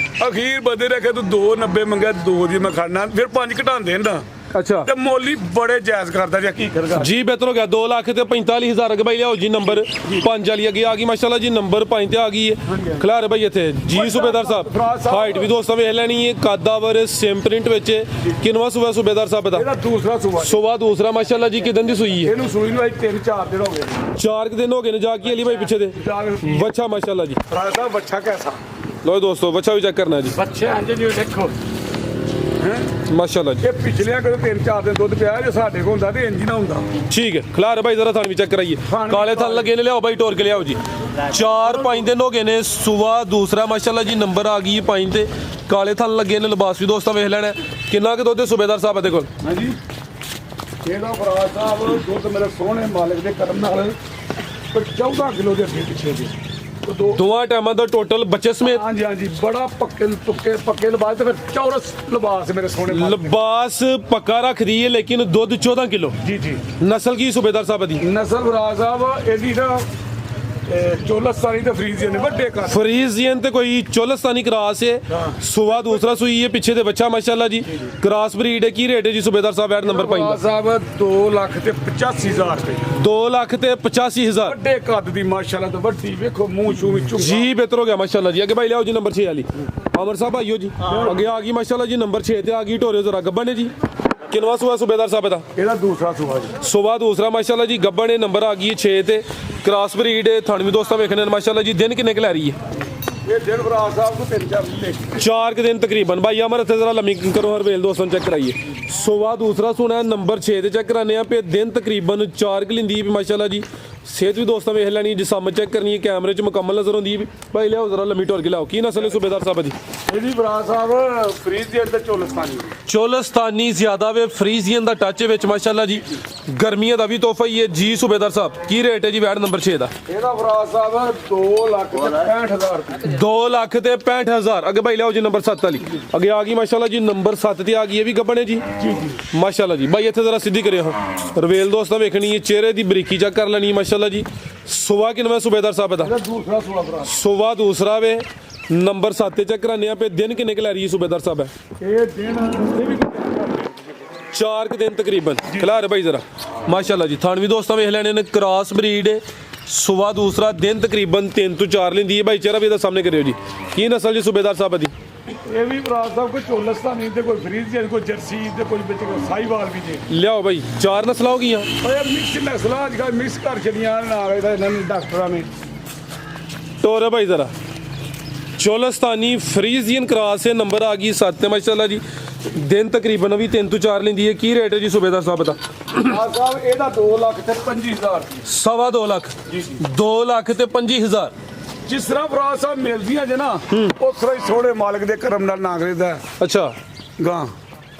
ਅਖੀਰ ਬਦੇ ਰੱਖੇ ਤੂੰ 2,90 ਮੰਗਿਆ 2 ਦੀ ਮੈਂ ਖੜਨਾ ਫਿਰ 5 ਘਟਾਉਂਦੇ ਨਾ ਅੱਛਾ ਤੇ ਮੋਲੀ ਬੜੇ ਜਾਇਜ਼ ਕਰਦਾ ਜੀ ਹਕੀਕਤ ਗੱਲ ਜੀ ਬਿਹਤਰ ਹੋ ਗਿਆ 2 ਲੱਖ ਤੇ 45,000 ਅਗੇ ਭਾਈ ਲਿਆਓ ਜੀ ਨੰਬਰ 5 ਵਾਲੀ ਅੱਗੇ ਆ ਗਈ ਮਾਸ਼ਾਅੱਲਾ ਜੀ ਨੰਬਰ 5 ਤੇ ਆ ਗਈ ਹੈ ਖਿਲਾਰੇ ਭਾਈ ਇੱਥੇ ਜੀ ਸੂਬੇਦਾਰ ਸਾਹਿਬ ਹਾਈਟ ਵੀ ਦੋਸਤਾਂ ਵੇਖ ਲੈਣੀ ਹੈ ਕਾਦਾਵਰ ਸੇਮ ਪ੍ਰਿੰਟ ਵਿੱਚ ਕਿੰਨਵਾਂ ਸੂਬਾ ਸੂਬੇਦਾਰ ਸਾਹਿਬ ਦਾ ਇਹਦਾ ਦੂਸਰਾ ਸੂਆ ਸੂਬਾ ਦੂਸਰਾ ਮਾਸ਼ਾਅੱਲਾ ਜੀ ਕਿਦਾਂ ਦੀ ਸੂਈ ਹੈ ਇਹਨੂੰ ਸੂਈ ਨੂੰ 3-4 ਦਿਨ ਹੋ ਗਏ 4 ਦਿਨ ਹੋ ਗਏ ਨੇ ਜਾ ਕੇ ਅਲੀ ਭਾਈ ਪਿੱਛੇ ਦੇ ਬੱਚਾ ਮਾਸ਼ਾਅੱਲਾ ਜੀ ਰਾਜਾ ਸਾਹਿਬ ਬੱਚਾ ਕੈਸਾ ਲੋ ਦੋਸਤੋ ਬੱਚਾ ਵੀ ਚੈੱਕ ਕਰਨਾ ਜੀ ਬੱਚੇ ਅੰਜ ਜੀ ਦੇਖੋ ਮਾਸ਼ਾਅੱਲਾ ਜੀ ਇਹ ਪਿਛਲੇ ਕਦੇ 3-4 ਦਿਨ ਦੁੱਧ ਪਿਆ ਜੇ ਸਾਡੇ ਕੋਲ ਹੁੰਦਾ ਤੇ ਇੰਜ ਨਾ ਹੁੰਦਾ ਠੀਕ ਹੈ ਖਿਲਾਰੇ ਭਾਈ ਜ਼ਰਾ ਥਣ ਵੀ ਚੈੱਕ ਕਰਾਈਏ ਕਾਲੇ ਥਣ ਲੱਗੇ ਨੇ ਲਿਆਓ ਭਾਈ ਟੋਰ ਕੇ ਲਿਆਓ ਜੀ 4-5 ਦਿਨ ਹੋ ਗਏ ਨੇ ਸੂਆ ਦੂਸਰਾ ਮਾਸ਼ਾਅੱਲਾ ਜੀ ਨੰਬਰ ਆ ਗਈ 5 ਤੇ ਕਾਲੇ ਥਣ ਲੱਗੇ ਨੇ ਲਿਬਾਸ ਵੀ ਦੋਸਤਾਂ ਵੇਖ ਲੈਣਾ ਕਿੰਨਾ ਕੁ ਦੁੱਧ ਸੂਬੇਦਾਰ ਸਾਹਿਬ ਦੇ ਕੋਲ ਹਾਂਜੀ ਇਹਦਾ ਫਰਾਜ ਸਾਹਿਬ ਦੁੱਧ ਮੇਰੇ ਸੋਹਣੇ ਮਾਲਕ ਦੇ ਕਰਮ ਨਾਲ 14 ਕਿਲੋ ਦੇ ਅੱਗੇ ਪਿੱਛੇ ਦੇ ਦੋਵਾਂ ਟਾਈਮਾਂ ਦਾ ਟੋਟਲ ਬੱਚੇ ਸਮੇਤ ਹਾਂਜੀ ਬੜਾ ਪੱਕੇ ਲਿਬਾਸ ਤੇ ਫਿਰ ਚੌਰਸ ਲਿਬਾਸ ਮੇਰੇ ਸੋਹਣੇ ਮਾਲਕ ਦੇ। ਲਿਬਾਸ ਪੱਕਾ ਰੱਖਦੀ ਹੈ ਲੇਕਿਨ ਦੁੱਧ 14 ਕਿਲੋ ਜੀ ਨਸਲ ਕੀ ਸੂਬੇਦਾਰ ਸਾਹਿਬ ਦੀ ਨਸਲ ਫਰਾਜ ਸਾਹਿਬ ਇਹਦੀ ਨਾ ਚੋਲਸਤਾਨੀ ਤੇ ਫਰੀਜ਼ੀਅਨ ਨੇ ਵੱਡੇ ਕਰ ਫਰੀਜ਼ੀਅਨ ਤੇ ਕੋਈ ਚੋਲਸਤਾਨੀ ਕਰਾਸ ਹੈ ਸੂਆ ਦੂਸਰਾ ਸੂਈ ਹੈ ਪਿੱਛੇ ਦੇ ਬੱਚਾ ਮਾਸ਼ਾਅੱਲਾ ਜੀ ਕਰਾਸ ਬਰੀਡ ਹੈ ਕੀ ਰੇਟ ਹੈ ਜੀ ਸੂਬੇਦਾਰ ਸਾਹਿਬ ਐਡ ਨੰਬਰ 5 ਫਰਾਜ ਸਾਹਿਬ 2 ਲੱਖ ਤੇ 85,000 ਰੁਪਏ 2 ਲੱਖ ਤੇ 85,000 ਵੱਡੇ ਕੱਦ ਦੀ ਮਾਸ਼ਾਅੱਲਾ ਤੇ ਵੱਡੀ ਵੇਖੋ ਮੂੰਹ ਸ਼ੂ ਵਿੱਚੋਂ ਜੀ ਬਿਹਤਰ ਹੋ ਗਿਆ ਮਾਸ਼ਾਅੱਲਾ ਜੀ ਅੱਗੇ ਭਾਈ ਲਿਆਓ ਜੀ ਨੰਬਰ 6 ਵਾਲੀ ਅਮਰ ਸਾਹਿਬ ਆਈਓ ਜੀ ਅੱਗੇ ਆ ਗਈ ਮਾਸ਼ਾਅੱਲਾ ਜੀ ਨੰਬਰ 6 ਤੇ ਆ ਗਈ ਢੋਰੇ ਜ਼ਰਾ ਗੱਬਣ ਨੇ ਜੀ ਕਿੰਨਵਾਂ ਸੂਆ ਸੂਬੇਦਾਰ ਸਾਹਿਬ ਦਾ ਇਹਦਾ ਦੂਸਰਾ ਸੂਆ ਜੀ ਸੂਬਾ ਦੂਸਰਾ ਮਾਸ਼ਾਅੱਲਾ ਜੀ ਗੱਬਣ ਨੇ ਨੰਬਰ ਆ ਗਈ ਹੈ 6 ਤੇ ਕ੍ਰਾਸ ਬਰੀਡ ਥਣਵੀਂ ਦੋਸਤਾਂ ਵੇਖਣੇ ਨੇ ਮਾਸ਼ਾਅੱਲਾ ਜੀ ਦਿਨ ਕਿੰਨੇ ਕੁ ਲੈ ਰਹੀ ਹੈ ਇਹ ਦਿਨ ਫਰਾਜ ਸਾਹਿਬ ਨੂੰ 3-4 ਮਹੀਨੇ 4 ਕੁ ਦਿਨ ਤਕਰੀਬਨ ਭਾਈ ਅਮਰ ਇੱਥੇ ਜ਼ਰਾ ਲੰਮੀ ਕਰੋ ਹਰਵੇਲ ਦੋਸਤਾਂ ਚੈੱਕ ਕਰਾਈਏ ਸੂਬਾ ਦੂਸਰਾ ਸੁਣਾ ਨੰਬਰ 6 ਤੇ ਚੈੱਕ ਕਰਾਨੇ ਆ ਪੇ ਦਿਨ ਤਕਰੀਬਨ 4 ਕੁ ਲਿੰਦੀ ਵੀ ਮਾਸ਼ਾਅੱਲਾ ਜੀ ਸਿਹਤ ਵੀ ਦੋਸਤਾਂ ਵੇਖ ਲੈਣੀ, ਜਿਸਮ ਚੈੱਕ ਕਰਨੀ ਹੈ, ਕੈਮਰੇ 'ਚ ਮੁਕੰਮਲ ਨਜ਼ਰ ਆਉਂਦੀ ਹੈ। ਭਾਈ ਲਿਆਓ ਜ਼ਰਾ ਲੰਮੀ ਟੋਰ ਕੇ ਲਿਆਓ। ਕੀ ਨਸਲ ਹੈ ਸੂਬੇਦਾਰ ਸਾਹਿਬ ਦੀ? ਇਹਦੀ ਭਰਾ ਸਾਹਿਬ ਫਰੀਜ਼ੀਅਨ ਤੇ ਚੋਲਸਤਾਨੀ। ਚੋਲਸਤਾਨੀ ਜ਼ਿਆਦਾ ਵੇ, ਫਰੀਜ਼ੀਅਨ ਦਾ ਟੱਚ ਵਿੱਚ ਮਾਸ਼ਾਅੱਲਾ ਜੀ। ਗਰਮੀਆਂ ਦਾ ਵੀ ਤੋਹਫਾ ਹੀ ਹੈ ਜੀ। ਸੂਬੇਦਾਰ ਸਾਹਿਬ ਕੀ ਰੇਟ ਹੈ ਜੀ ਵੈਟ ਨੰਬਰ 6 ਦਾ? ਇਹਦਾ ਭਰਾ ਸਾਹਿਬ 2,65,000 ਰੁਪਏ। 2,65,000। ਅੱਗੇ ਭਾਈ ਲਿਆਓ ਜੀ ਨੰਬਰ 7 ਵਾਲੀ। ਅੱਗੇ ਆ ਗਈ ਮਾਸ਼ਾਅੱਲਾ ਜੀ ਨੰਬਰ 7 ਤੇ ਆ ਗਈ, ਇਹ ਵੀ ਗੱਬਣ ਹੈ ਜੀ। ਮਾਸ਼ਾਅੱਲਾ ਜੀ। ਭਾਈ ਇੱਥੇ ਜ਼ਰਾ ਸਿੱਧੀ ਕਰਿਓ, ਰਵੇਲ ਦੋਸਤਾਂ ਵੇਖਣੀ ਹੈ, ਚਿਹਰੇ ਦੀ ਬਰੀਕੀ ਚੈੱਕ ਕਰ ਲੈਣੀ ਹੈ ਮਾਸ਼ਾਅੱਲਾ ਜੀ। ਸੁਬਾ ਕਿੰਨਾ ਸੂਬੇਦਾਰ ਸਾਹਿਬ ਦਾ? ਦੂਸਰਾ 16 ਭਰਾ ਸੁਬਾ ਦੂਸਰਾ ਵੇ, ਨੰਬਰ 7 ਤੇ ਚੈੱਕ ਕਰਾਨੇ ਆ ਪੇ। ਦਿਨ ਕਿੰਨੇ ਕੁ ਲੈ ਰਹੀ ਹੈ ਸੂਬੇਦਾਰ ਸਾਹਿਬ? ਇਹ ਦਿਨ ਇਹ ਵੀ 4 ਕੁ ਦਿਨ ਤਕਰੀਬਨ ਖਿਲਾ ਰਹੇ ਭਾਈ ਜ਼ਰਾ ਮਾਸ਼ਾਅੱਲਾ ਜੀ। ਥਾਣ ਵੀ ਦੋਸਤਾਂ ਵੇਖ ਲੈਣੇ ਨੇ, ਕ੍ਰਾਸ ਬਰੀਡ ਹੈ। ਸੁਬਾ ਦੂਸਰਾ, ਦਿਨ ਤਕਰੀਬਨ 3 ਤੋਂ 4 ਲੈਂਦੀ ਹੈ। ਭਾਈ ਚਿਹਰਾ ਵੀ ਇਹਦਾ ਸਾਹਮਣੇ ਕਰਿਓ ਜੀ। ਕੀ ਨਸਲ ਜੀ ਸੂਬੇਦਾਰ ਸਾਹਿਬ ਦੀ? ਇਹ ਵੀ ਭਰਾ ਸਾਹਿਬ ਕੋਈ ਚੋਲਸਤਾਨੀ ਤੇ ਕੋਈ ਫਰੀਜ਼ੀਅਨ, ਕੋਈ ਜਰਸੀ ਤੇ ਕੋਈ ਵਿੱਚ ਸਾਈਵਾਲ ਵੀ ਜੇ। ਲਿਆਓ ਭਾਈ, 4 ਨਸਲਾਂ ਹੋ ਗਈਆਂ। ਓਏ ਮਿਕਸ ਨਸਲਾਂ ਅੱਜ ਕੱਲ੍ਹ ਮਿਕਸ ਕਰ ਛੜੀਆਂ ਨਾਲ ਇਹਨਾਂ ਨੇ ਡਾਕਟਰਾਂ ਨੇ। ਟੋਰ ਹੈ ਭਾਈ ਜ਼ਰਾ। ਚੋਲਸਤਾਨੀ ਫਰੀਜ਼ੀਅਨ ਕ੍ਰਾਸ ਹੈ, ਨੰਬਰ ਆ ਗਈ 7 ਤੇ ਮਾਸ਼ਾਅੱਲਾ ਜੀ। ਦਿਨ ਤਕਰੀਬਨ ਵੀ 3 ਤੋਂ 4 ਲੈਂਦੀ ਹੈ। ਕੀ ਰੇਟ ਹੈ ਜੀ ਸੂਬੇਦਾਰ ਸਾਹਿਬ ਦਾ? ਭਰਾ ਸਾਹਿਬ ਇਹਦਾ 2,25,000 ਰੁਪਏ। 2.5 ਲੱਖ। 2,25,000। ਜਿਸ ਤਰ੍ਹਾਂ ਭਰਾ ਸਾਹਿਬ ਮਿਲਦੀਆਂ ਜੇ ਨਾ ਉਸ ਤਰ੍ਹਾਂ ਹੀ ਸੋਹਣੇ ਮਾਲਕ ਦੇ ਕਰਮ ਨਾਲ ਨਾਗਰੇ ਦਾ ਅੱਛਾ ਗਾਂ।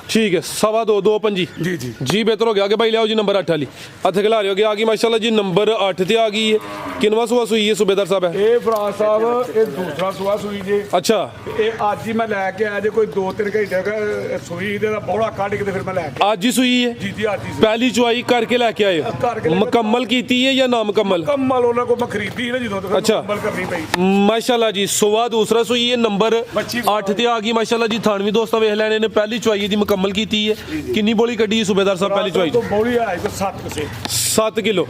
ਠੀਕ ਹੈ, 2.5 2.25। ਜੀ ਜੀ ਜੀ ਬਿਹਤਰ ਹੋ ਗਿਆ। ਅੱਗੇ ਭਾਈ ਲਿਆਓ ਜੀ ਨੰਬਰ 8 ਵਾਲੀ। ਹੱਥ ਖਿਲਾ ਰਹੇ ਹੋ। ਆ ਗਈ ਮਾਸ਼ਾਅੱਲਾ ਜੀ ਨੰਬਰ 8 ਤੇ ਆ ਗਈ ਹੈ। ਕਿੰਨਵਾ ਸੂਆ ਸੂਈ ਹੈ ਸੂਬੇਦਾਰ ਸਾਹਿਬ? ਇਹ ਭਰਾ ਸਾਹਿਬ ਇਹ ਦੂਸਰਾ ਸੂਆ ਸੂਈ ਜੇ। ਅੱਛਾ। ਇਹ ਅੱਜ ਹੀ ਮੈਂ ਲੈ ਕੇ ਆਇਆ ਜੇ, ਕੋਈ 2-3 ਘੰਟੇ ਹੋ ਗਏ ਸੂਈ ਦੇ ਦਾ ਬੌੜਾ ਕੱਢ ਕੇ ਤੇ ਫਿਰ ਮੈਂ ਲੈ ਕੇ। ਅੱਜ ਹੀ ਸੂਈ ਹੈ? ਜੀ ਜੀ ਅੱਜ ਹੀ ਸੂਈ। ਪਹਿਲੀ ਚੁਆਈ ਕਰਕੇ ਲੈ ਕੇ ਆਏ ਹੋ? ਕਰਕੇ ਲੈ ਕੇ- ਮੁਕੰਮਲ ਕੀਤੀ ਹੈ ਜਾਂ ਨਾ ਮੁਕੰਮਲ? ਕੰਮਲ ਉਹਨਾਂ ਕੋਲ ਮੈਂ ਖਰੀਦੀ ਨਾ ਜਦੋਂ ਤੱਕ ਅੱਛਾ। ਕੰਮਲ ਕਰਨੀ ਪਈ। ਮਾਸ਼ਾਅੱਲਾ ਜੀ। ਸੁਬਾ ਦੂਸਰਾ ਸੂਈ ਹੈ, ਨੰਬਰ ਬੱਚੀ 8 ਤੇ ਆ ਗਈ ਮਾਸ਼ਾਅੱਲਾ ਜੀ। ਥਾਣਵੀ ਦੋਸਤਾਂ ਵੇਖ ਲੈਣੇ ਨੇ, ਪਹਿਲੀ ਚੁਆਈ ਦੀ ਮੁਕੰਮਲ ਕੀਤੀ ਹੈ। ਕਿੰਨੀ ਬੋਲੀ ਕੱਢੀ ਹੈ ਸੂਬੇਦਾਰ ਸਾਹਿਬ ਪਹਿਲੀ ਚੁਆਈ? ਤੋਂ ਬੌੜੀ ਆਈ ਕੋ 7 ਕਸੇ 7 ਕਿਲੋ।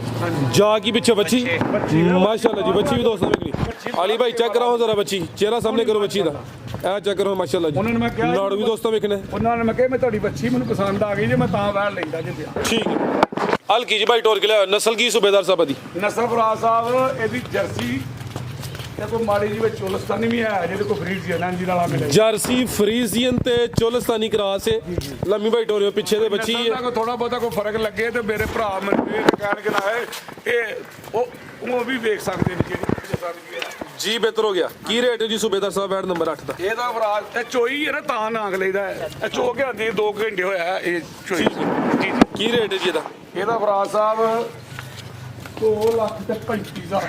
ਜਾ ਕੀ ਪਿੱਛੇ ਬੱਚੀ ਮਾਸ਼ਾਅੱਲਾ ਜੀ। ਬੱਚੀ ਵੀ ਦੋਸਤਾਂ ਵੇਖਣੀ। ਅਲੀ ਭਾਈ ਚੈੱਕ ਕਰਾਓ ਜ਼ਰਾ ਬੱਚੀ, ਚਿਹਰਾ ਸਾਹਮਣੇ ਕਰੋ ਬੱਚੀ ਦਾ। ਇਹ ਚੈੱਕ ਕਰੋ ਮਾਸ਼ਾਅੱਲਾ ਜੀ। ਉਹਨਾਂ ਨੇ ਮੈਂ ਕਿਹਾ ਨਾੜ ਵੀ ਦੋਸਤਾਂ ਵੇਖਣੇ। ਉਹਨਾਂ ਨੇ ਮੈਂ ਕਿਹਾ ਮੈਂ ਤੁਹਾਡੀ ਬੱਚੀ ਮੈਨੂੰ ਪਸੰਦ ਆ ਗਈ ਜੇ ਮੈਂ ਤਾਂ ਵੈਣ ਲੈਂਦਾ ਜੇ ਪਿਆ। ਠੀਕ ਹੈ। ਹਲਕੀ ਜੀ ਭਾਈ ਟੋਰ ਕੇ ਲਿਆਓ। ਨਸਲ ਕੀ ਸੂਬੇਦਾਰ ਸਾਹਿਬ ਦੀ? ਨਸਲ ਭਰਾ ਸਾਹਿਬ ਇਹਦੀ ਜਰਸੀ ਤੇ ਕੋਈ ਮਾੜੀ ਜੀ ਵਿੱਚ ਚੋਲਸਤਾਨੀ ਵੀ ਹੈ ਜਿਹਦੇ ਕੋਈ ਫਰੀਜ਼ੀਅਨ ਇੰਜਨ ਵਾਲਾ ਮਿਲੇ। ਜਰਸੀ ਫਰੀਜ਼ੀਅਨ ਤੇ ਚੋਲਸਤਾਨੀ ਕ੍ਰਾਸ ਹੈ। ਲੰਮੀ ਭਾਈ ਟੋਰਿਓ ਪਿੱਛੇ ਦੇ ਬੱਚੀ ਨਸਲ ਦਾ ਹੈ। ਕੋਈ ਥੋੜਾ ਬਹੁਤਾ ਕੋਈ ਫਰਕ ਲੱਗੇ ਤੇ ਮੇਰੇ ਭਰਾ ਮੈਨੂੰ ਇਹ ਕਹਿਣਗੇ ਨਾ ਇਹ ਉਹ ਵੀ ਵੇਖ ਸਕਦੇ ਨੇ ਜਿਹੜੀ ਪਸੰਦ ਹੈ। ਜੀ ਬਿਹਤਰ ਹੋ ਗਿਆ। ਕੀ ਰੇਟ ਹੈ ਜੀ ਸੂਬੇਦਾਰ ਸਾਹਿਬ ਵੈਟ ਨੰਬਰ 8 ਦਾ? ਇਹਦਾ ਭਰਾ ਇਹ ਚੋਈ ਹੈ ਨਾ ਤਾਂ ਨਾਂਗ ਲਈਦਾ ਹੈ। ਇਹ ਚੋ ਕੇ ਆਂਦੀ 2 ਘੰਟੇ ਹੋਇਆ ਇਹ ਚੋਈ। ਜੀ ਜੀ। ਕੀ ਰੇਟ ਹੈ ਜੀ ਇਹਦਾ? ਇਹਦਾ ਭਰਾ ਸਾਹਿਬ 2,35,000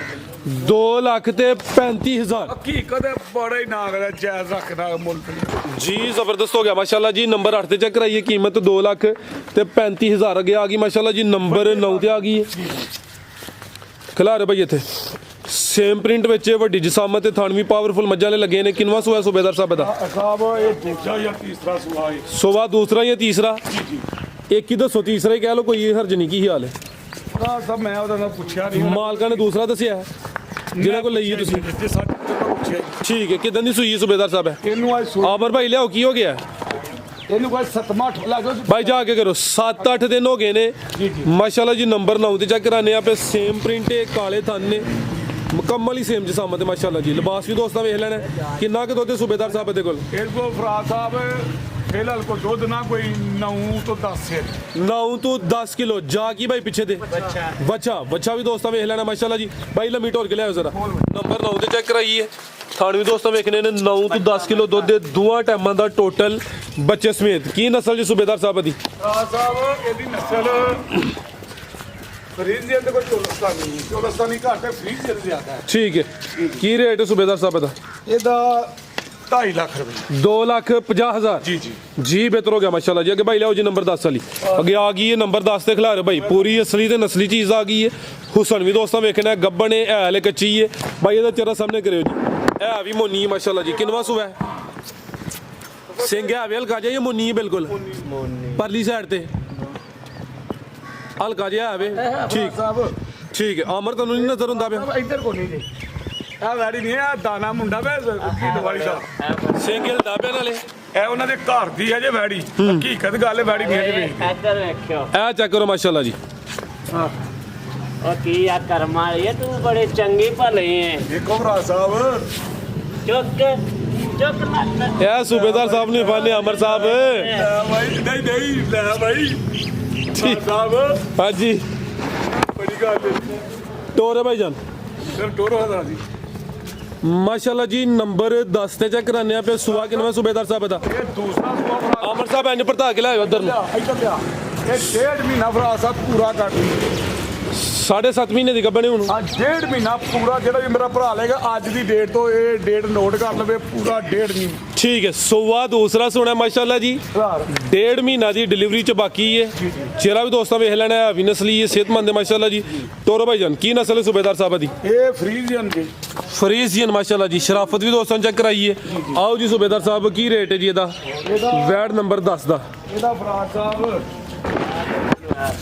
2,35,000। ਹਕੀਕਤ ਹੈ ਬੜਾ ਹੀ ਨਾਗ ਦਾ ਜਾਇਜ਼ ਰੱਖਦਾ ਮੁੱਲ। ਜੀ ਜ਼ਬਰਦਸਤ ਹੋ ਗਿਆ ਮਾਸ਼ਾਅੱਲਾ ਜੀ। ਨੰਬਰ 8 ਤੇ ਚੈੱਕ ਕਰਾਈਏ, ਕੀਮਤ 2,35,000 ਅੱਗੇ ਆ ਗਈ ਮਾਸ਼ਾਅੱਲਾ ਜੀ। ਨੰਬਰ 9 ਤੇ ਆ ਗਈ ਹੈ। ਖਿਲਾ ਰਹੇ ਭਾਈ ਇੱਥੇ ਸੇਮ ਪ੍ਰਿੰਟ ਵਿੱਚ ਵੱਡੀ ਜਸਾਮਤ ਤੇ ਥਾਣਵੀ ਪਾਵਰਫੁਲ ਮੱਝਾਂ ਨੇ ਲੱਗੇ ਨੇ। ਕਿੰਨਵਾ ਸੂਆ ਸੂਬੇਦਾਰ ਸਾਹਿਬ ਦਾ? ਸਾਹਿਬ ਇਹ ਦੂਜਾ ਜਾਂ ਤੀਸਰਾ ਸੂਆ ਹੈ। ਸੁਬਾ ਦੂਸਰਾ ਜਾਂ ਤੀਸਰਾ? ਜੀ ਜੀ। ਇੱਕ ਹੀ ਦੱਸੋ, ਤੀਸਰਾ ਹੀ ਕਹਿ ਲਓ, ਕੋਈ ਹਰਜ ਨਹੀਂ। ਕੀ ਹਾਲ ਹੈ? ਭਰਾ ਸਾਹਿਬ ਮੈਂ ਉਹਦਾ ਨਾਲ ਪੁੱਛਿਆ ਨਹੀਂ। ਮਾਲਕਾਂ ਨੇ ਦੂਸਰਾ ਦੱਸਿਆ ਹੈ ਜਿਹਨਾਂ ਕੋਲ ਲਈ ਹੈ ਤੁਸੀਂ? ਜੇ ਸਾਡੇ ਤੋਂ ਪੁੱਛਿਆ ਠੀਕ ਹੈ। ਕਿਦਾਂ ਦੀ ਸੂਈ ਹੈ ਸੂਬੇਦਾਰ ਸਾਹਿਬ ਹੈ? ਇਹਨੂੰ ਅੱਜ ਆਮਰ ਭਾਈ ਲਿਆਓ, ਕੀ ਹੋ ਗਿਆ? ਇਹਨੂੰ ਕੋਈ 7-8 ਲੱਗ ਗਿਆ। ਭਾਈ ਜਾ ਕੇ ਕਰੋ। 7-8 ਦਿਨ ਹੋ ਗਏ ਨੇ ਜੀ ਜੀ। ਮਾਸ਼ਾਅੱਲਾ ਜੀ। ਨੰਬਰ 9 ਤੇ ਚੈੱਕ ਕਰਾਨੇ ਆਪੇ। ਸੇਮ ਪ੍ਰਿੰਟ ਹੈ, ਕਾਲੇ ਥਣ ਨੇ, ਮੁਕੰਮਲ ਹੀ ਸੇਮ ਜਸਾਮਤ ਹੈ ਮਾਸ਼ਾਅੱਲਾ ਜੀ। ਲਿਬਾਸ ਵੀ ਦੋਸਤਾਂ ਵੇਖ ਲੈਣਾ। ਕਿੰਨਾ ਕੁ ਦੁੱਧ ਹੈ ਸੂਬੇਦਾਰ ਸਾਹਿਬ ਦੇ ਕੋਲ? ਇਹ ਕੋ ਫਰਾ ਸਾਹਿਬ ਫਿਲਹਾਲ ਕੋ ਦੁੱਧ ਨਾ ਕੋਈ 9 ਤੋਂ 10 ਹੈ। 9 ਤੋਂ 10 ਕਿਲੋ। ਜਾ ਕੀ ਭਾਈ ਪਿੱਛੇ ਤੇ ਬੱਚਾ ਵੀ ਦੋਸਤਾਂ ਵੇਖ ਲੈਣਾ ਮਾਸ਼ਾਅੱਲਾ ਜੀ। ਭਾਈ ਲੰਮੀ ਢੋਲ ਕੇ ਲਿਆਓ ਜ਼ਰਾ। ਨੰਬਰ 9 ਤੇ ਚੈੱਕ ਕਰਾਈਏ। ਥਾਣ ਵੀ ਦੋਸਤਾਂ ਵੇਖਣੇ ਨੇ। 9 ਤੋਂ 10 ਕਿਲੋ ਦੁੱਧ ਦੇ ਦੋਵਾਂ ਟਾਈਮਾਂ ਦਾ ਟੋਟਲ ਬੱਚੇ ਸਮੇਤ। ਕੀ ਨਸਲ ਜੀ ਸੂਬੇਦਾਰ ਸਾਹਿਬ ਦੀ? ਫਰਾ ਸਾਹਿਬ ਇਹਦੀ ਨਸਲ ਫਰੀਜ਼ੀਅਨ ਤੇ ਕੋਈ ਚੋਲਸਤਾਨੀ ਘੱਟ ਹੈ, ਫਰੀਜ਼ੀਅਨ ਜ਼ਿਆਦਾ ਹੈ। ਠੀਕ ਹੈ। ਕੀ ਰੇਟ ਹੈ ਸੂਬੇਦਾਰ ਸਾਹਿਬ ਦਾ? ਇਹਦਾ 2.5 ਲੱਖ ਰੁਪਏ। 2,50,000। ਜੀ ਜੀ। ਜੀ ਬਿਹਤਰ ਹੋ ਗਿਆ ਮਾਸ਼ਾਅੱਲਾ ਜੀ। ਅੱਗੇ ਭਾਈ ਲਿਆਓ ਜੀ ਨੰਬਰ 10 ਵਾਲੀ। ਅੱਗੇ ਆ ਗਈ ਹੈ ਨੰਬਰ 10 ਤੇ ਖਿਲਾ ਰਹੇ ਭਾਈ। ਪੂਰੀ ਅਸਲੀ ਤੇ ਨਸਲੀ ਚੀਜ਼ ਆ ਗਈ ਹੈ। ਹੁਸਨ ਵੀ ਦੋਸਤਾਂ ਵੇਖਣਾ। ਗੱਬਣ ਹੈ, ਹਲੇ ਕੱਚੀ ਹੈ ਭਾਈ। ਇਹਦਾ ਚਿਹਰਾ ਸਾਹਮਣੇ ਕਰਿਓ ਜੀ। ਇਹ ਵੀ ਮੋਨੀ ਹੈ ਮਾਸ਼ਾਅੱਲਾ ਜੀ। ਕਿੰਨਵਾ ਸੂਆ ਹੈ? ਸਿੰਘ ਹੈ ਵੇ ਹਲਕਾ ਜਿਹਾ ਜਾਂ ਮੋਨੀ ਹੈ ਬਿਲਕੁਲ? ਪਰਲੀ ਸਾਈਡ ਤੇ ਹਲਕਾ ਜਿਹਾ ਹੈ ਵੇ। ਠੀਕ ਠੀਕ ਹੈ। ਆਮਰ ਤੁਹਾਨੂੰ ਨਹੀਂ ਨਜ਼ਰ ਹੁੰਦਾ ਪਿਆ? ਇੱਧਰ ਕੋ ਨਹੀਂ ਜੀ। ਇਹ ਵੈੜੀ ਨਹੀਂ ਹੈ, ਦਾਣਾ ਮੁੰਡਾ ਵੇ ਕੀ ਦਵਾਲੀ ਦਾ ਸਿੰਘ ਹਿਲਦਾ ਪਿਆ ਨਾਲੇ। ਇਹ ਉਹਨਾਂ ਦੇ ਘਰ ਦੀ ਹੈ ਜੇ ਵੈੜੀ। ਹਕੀਕਤ ਗੱਲ ਹੈ ਵੈੜੀ ਨਹੀਂ ਹੈ ਜੇ ਵੇਚਦੇ। ਇੱਧਰ ਵੇਖਿਓ। ਇਹ ਚੈੱਕ ਕਰੋ ਮਾਸ਼ਾਅੱਲਾ ਜੀ। ਉਹ ਕੀ ਆ ਕਰਮਾ ਇਹ ਤੂੰ ਬੜੇ ਚੰਗੀ ਭਲੇ ਹੈ। ਦੇਖੋ ਭਰਾ ਸਾਹਿਬ ਚੁੱਕ ਲੱਤ। ਇਹ ਸੂਬੇਦਾਰ ਸਾਹਿਬ ਨੇ ਫਾਨੇ ਅਮਰ ਸਾਹਿਬ। ਭਾਈ ਨਹੀਂ ਲੈ ਭਾਈ ਠੀਕ। ਸਾਹਿਬ ਹਾਂਜੀ ਬੜੀ ਗੱਲ ਹੈ। ਟੋਰ ਹੈ ਭਾਈਜਾਨ ਫਿਰ ਟੋਰੋ ਹਜ਼ਾਰ ਜੀ ਮਾਸ਼ਾਅੱਲਾ ਜੀ ਨੰਬਰ 10 ਤੇ ਚੈੱਕ ਕਰਾਨੇ ਆ ਪਿਆ ਸੁਆ ਕਿੰਨਾ ਸੁਬੇਦਾਰ ਸਾਹਿਬ ਦਾ ਇਹ ਦੂਸਰਾ ਸਵਾ ਭਰਾ ਆਮਰ ਸਾਹਿਬ ਇੰਜ ਭਰਤਾ ਕੇ ਲਾਇਓ ਇੱਧਰ ਨੂੰ ਇੱਧਰ ਲਿਆ ਇਹ 1.5 ਮਹੀਨਾ ਭਰਾ ਸਾਹਿਬ ਪੂਰਾ ਕਰ ਲਈ 7.5 ਮਹੀਨੇ ਦੀ ਗੱਬਣੇ ਹੁਣ ਆ 1.5 ਮਹੀਨਾ ਪੂਰਾ ਜਿਹੜਾ ਵੀ ਮੇਰਾ ਭਰਾ ਲੇਗਾ ਅੱਜ ਦੀ ਡੇਟ ਤੋਂ ਇਹ ਡੇਟ ਨੋਟ ਕਰ ਲਵੇ ਪੂਰਾ 1.5 ਮਹੀਨਾ ਠੀਕ ਹੈ ਸੁਆ ਦੂਸਰਾ ਸੋਨਾ ਮਾਸ਼ਾਅੱਲਾ ਜੀ ਹਜ਼ਾਰ 1.5 ਮਹੀਨਾ ਦੀ ਡਿਲੀਵਰੀ ਚ ਬਾਕੀ ਹੈ ਚਿਹਰਾ ਵੀ ਦੋਸਤਾਂ ਵੇਖ ਲੈਣਾ ਹੈ ਵੀ ਨਸਲੀ ਹੈ ਸਿਹਤਮੰਦ ਹੈ ਮਾਸ਼ਾਅੱਲਾ ਜੀ ਟੋਰੋ ਭਾਈਜਾਨ ਕੀ ਨਸਲ ਹੈ ਸੁਬੇਦਾਰ ਸਾਹਿਬ ਦੀ ਇਹ ਫਰੀਜ਼ੀਅਨ ਜੀ ਫਰੀਜ਼ੀਅਨ ਮਾਸ਼ਾਅੱਲਾ ਜੀ ਸ਼ਰਾਫਤ ਵੀ ਦੋਸਤਾਂ ਚੈੱਕ ਕਰਾਈਏ ਆਓ ਜੀ ਸੁਬੇਦਾਰ ਸਾਹਿਬ ਕੀ ਰੇਟ ਹੈ ਜੀ ਇਹਦਾ ਵੈਡ ਨੰਬਰ 10 ਦਾ ਇਹਦਾ ਭਰਾ ਸਾਹਿਬ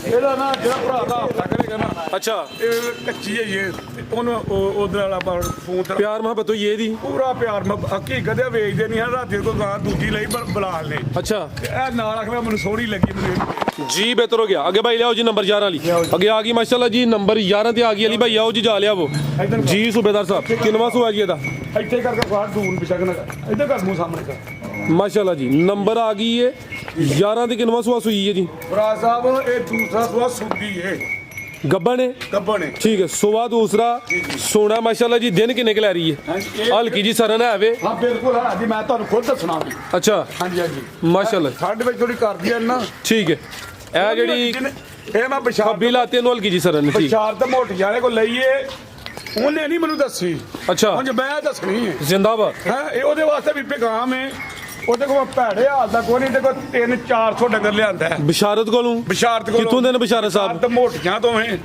ਇਹਦਾ ਨਾ ਜਿਹੜਾ ਭਰਾ ਦਾ ਹਫਤਾ ਕਰੇਗਾ ਨਾ ਅੱਛਾ ਇਹ ਕੱਚੀ ਹੈ ਇਹ ਤੇ ਉਹਨੂੰ ਉਧਰ ਵਾਲਾ ਫੋਨ ਤੇ ਪਿਆਰ ਮੁਹੱਬਤ ਹੋਈ ਇਹਦੀ ਪੂਰਾ ਪਿਆਰ ਹਕੀਕਤ ਇਹ ਵੇਚਦੇ ਨਹੀਂ ਹਨ ਰਾਤੀ ਕੋਈ ਗਾਂ ਦੂਜੀ ਲਈ ਬਲਾਲ ਨੇ ਅੱਛਾ ਤੇ ਇਹ ਨਾਲ ਆਖਦਾ ਮੈਨੂੰ ਸੋਹਣੀ ਲੱਗੀ ਮੈਨੂੰ ਜੀ ਬਿਹਤਰ ਹੋ ਗਿਆ ਅੱਗੇ ਭਾਈ ਲਿਆਓ ਜੀ ਨੰਬਰ 11 ਵਾਲੀ ਅੱਗੇ ਆ ਗਈ ਮਾਸ਼ਾਅੱਲਾ ਜੀ ਨੰਬਰ 11 ਤੇ ਆ ਗਈ ਅਲੀ ਭਾਈ ਆਓ ਜੀ ਜਾ ਲਿਆਵੋ ਜੀ ਸੁਬੇਦਾਰ ਸਾਹਿਬ ਕਿੰਨਵਾਂ ਸੂਆ ਜੀ ਇਹਦਾ ਇੱਥੇ ਕਰਕੇ ਬਾਹਰ ਦੂਰ ਪਿਛਕ ਨਾ ਇੱਧਰ ਕਰ ਮੂੰਹ ਸਾਹਮਣੇ ਕਰ ਮਾਸ਼ਾਅੱਲਾ ਜੀ ਨੰਬਰ ਆ ਗਈ ਹੈ 11 ਤੇ ਕਿੰਨਵਾਂ ਸੂਆ ਸੂਈ ਹੈ ਜੀ ਭਰਾ ਸਾਹਿਬ ਇਹ ਦੂਸਰਾ ਸੁਆ ਸੁੱਦੀ ਹੈ ਗੱਬਾ ਨੇ ਗੱਬਣ ਹੈ ਠੀਕ ਹੈ ਸੁਆ ਦੂਸਰਾ ਸੋਨਾ ਮਾਸ਼ਾਅੱਲਾ ਜੀ ਦਿਨ ਕਿੰਨੇ ਕੁ ਲੈ ਰਹੀ ਹੈ ਹਲਕੀ ਜੀ ਸਰਨ ਹੈ ਵੇ ਹਾਂ ਬਿਲਕੁਲ ਹਾਂ ਜੀ ਮੈਂ ਤੁਹਾਨੂੰ ਖੁਦ ਦੱਸਣਾ ਵੀ ਅੱਛਾ ਹਾਂਜੀ ਹਾਂਜੀ ਮਾਸ਼ਾਅੱਲਾ ਸਾਡੇ ਵਿੱਚ ਥੋੜੀ ਕਰਦੀ ਹੈ ਨਾ ਠੀਕ ਹੈ ਇਹ ਜਿਹੜੀ ਇਹ ਮੈਂ ਬਿਸ਼ਾਰ ਖੱਬੀ ਲਾਤੇ ਨੂੰ ਹਲਕੀ ਜੀ ਸਰਨ ਠੀਕ ਬਿਸ਼ਾਰ ਤੇ ਮੋਟੀ ਵਾਲੇ ਕੋ ਲਈਏ ਉਹਨੇ ਨਹੀਂ ਮੈਨੂੰ ਦੱਸੀ ਅੱਛਾ ਹੁਣ ਮੈਂ ਦੱਸਣੀ ਹੈ ਜ਼ਿੰਦਾਬਾਦ ਹੈ ਇਹ ਉਹਦੇ ਵਾਸਤੇ ਵੀ ਪੈਗਾਮ ਹੈ ਉਹਦੇ ਕੋਲ ਭੈੜੇ ਹਾਲ ਦਾ ਕੋਈ ਨਹੀਂ ਤੇ ਕੋਈ 300-400 ਡੰਗਰ ਲਿਆਂਦਾ ਹੈ ਬਿਸ਼ਾਰਤ ਕੋਲੋਂ ਬਿਸ਼ਾਰਤ ਕੋਲ ਕਿੱਥੋਂ ਦੇ ਨੇ ਬਿਸ਼ਾਰਤ ਸਾਹਿਬ ਤੇ ਮੋਟੀਆਂ ਦੋਵੇਂ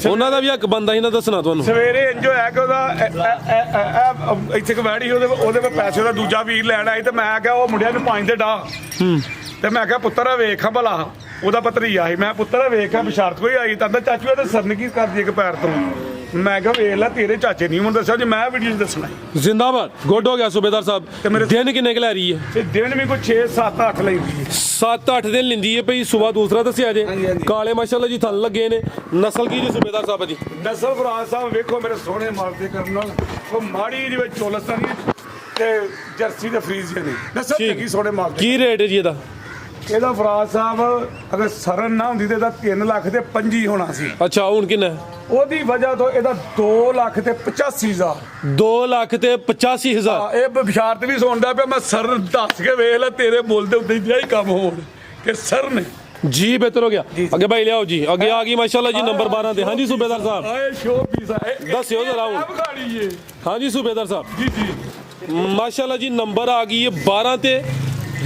ਉਹਨਾਂ ਦਾ ਵੀ ਹੱਕ ਬੰਦਾ ਹੀ ਨਾ ਦੱਸਣਾ ਤੁਹਾਨੂੰ ਸਵੇਰੇ ਇੰਜ ਹੋਇਆ ਕਿ ਉਹਦਾ ਇੱਥੇ ਕਵੈੜੀ ਉਹਦੇ ਕੋਲ ਪੈਸੇ ਦਾ ਦੂਜਾ ਵੀਰ ਲੈਣ ਆਈ ਤੇ ਮੈਂ ਕਿਹਾ ਉਹ ਮੁੰਡਿਆਂ ਨੂੰ ਪੰਜ ਦੇ ਡਾ ਤੇ ਮੈਂ ਕਿਹਾ ਪੁੱਤਰ ਵੇਖਾਂ ਭਲਾ ਉਹਦਾ ਭਤਰੀਆ ਸੀ ਮੈਂ ਪੁੱਤਰ ਵੇਖਾਂ ਬਿਸ਼ਾਰਤ ਕੋਈ ਆਈ ਤਾਂ ਚਾਚੂ ਇਹਦੇ ਸਰਨ ਕੀ ਕਰਦੀ ਇੱਕ ਪੈਰ ਤੋਂ ਮੈਂ ਕਿਹਾ ਵੇਖ ਲੈ ਤੇਰੇ ਚਾਚੇ ਨਹੀਂ ਮੈਨੂੰ ਦੱਸਿਆ ਜੀ ਮੈਂ ਵੀਡੀਓ 'ਚ ਦੱਸਣਾ ਜ਼ਿੰਦਾਬਾਦ ਗੁੱਡ ਹੋ ਗਿਆ ਸੁਬੇਦਾਰ ਸਾਹਿਬ ਦਿਨ ਕਿੰਨੇ ਕੁ ਲੈ ਰਹੀ ਹੈ ਤੇ ਦਿਨ ਵੀ ਕੋਈ 6-7-8 ਲੈਂਦੀ ਹੈ 7-8 ਦਿਨ ਲਿੰਦੀ ਹੈ ਭਈ ਸੁਬਾ ਦੂਸਰਾ ਦੱਸਿਆ ਜੇ ਕਾਲੇ ਮਾਸ਼ਾਅੱਲਾ ਜੀ ਥਲ ਲੱਗੇ ਨੇ ਨਸਲ ਕੀ ਜੀ ਸੁਬੇਦਾਰ ਸਾਹਿਬ ਦੀ ਨਸਲ ਫਰਾਜ਼ ਸਾਹਿਬ ਵੇਖੋ ਮੇਰੇ ਸੋਹਣੇ ਮਾਰਦੇ ਕਰਨ ਨਾਲ ਉਹ ਮਾੜੀ ਜਿਹੀ ਵਿੱਚ ਚੋਲਸਤਾਨੀ ਤੇ ਜਰਸੀ ਤੇ ਫਰੀਜ਼ੀਅਨ ਨੇ ਨਸਲ ਚੰਗੀ ਸੋਹਣੇ ਮਾਰਦੇ ਕੀ ਰੇਟ ਹੈ ਜੀ ਇਹਦਾ ਇਹਦਾ ਫਰਾਜ਼ ਸਾਹਿਬ ਅਗਰ ਸਰਨ ਨਾ ਹੁੰਦੀ ਤੇ ਇਹਦਾ 3 ਲੱਖ ਤੇ 25 ਹੋਣਾ ਸੀ ਅੱਛਾ ਹੁਣ ਕਿੰਨਾ ਉਹਦੀ ਵਜ੍ਹਾ ਤੋਂ ਇਹਦਾ 2 ਲੱਖ ਤੇ 85,000 2 ਲੱਖ ਤੇ 85,000 ਇਹ ਬਿਸ਼ਾਰਤ ਵੀ ਸੁਣਦਾ ਪਿਆ ਮੈਂ ਸਰ ਦੱਸ ਕੇ ਵੇਖ ਲੈ ਤੇਰੇ ਮੁੱਲ ਦੇ ਉੱਤੇ ਜਿਹੜਾ ਹੀ ਕੰਮ ਹੋਣ ਕਿ ਸਰ ਨੇ ਜੀ ਬਿਹਤਰ ਹੋ ਗਿਆ ਅੱਗੇ ਭਾਈ ਲਿਆਓ ਜੀ ਅੱਗੇ ਆ ਗਈ ਮਾਸ਼ਾਅੱਲਾ ਜੀ ਨੰਬਰ 12 ਤੇ ਹਾਂਜੀ ਸੁਬੇਦਾਰ ਸਾਹਿਬ ਆਏ ਸ਼ੋ ਪੀਸ ਹੈ ਦੱਸਿਓ ਜ਼ਰਾ ਹੁਣ। ਅਫਗਾਨੀ ਹੈ ਹਾਂਜੀ ਸੁਬੇਦਾਰ ਸਾਹਿਬ ਜੀ ਜੀ ਮਾਸ਼ਾਅੱਲਾ ਜੀ ਨੰਬਰ ਆ ਗਈ ਹੈ 12 ਤੇ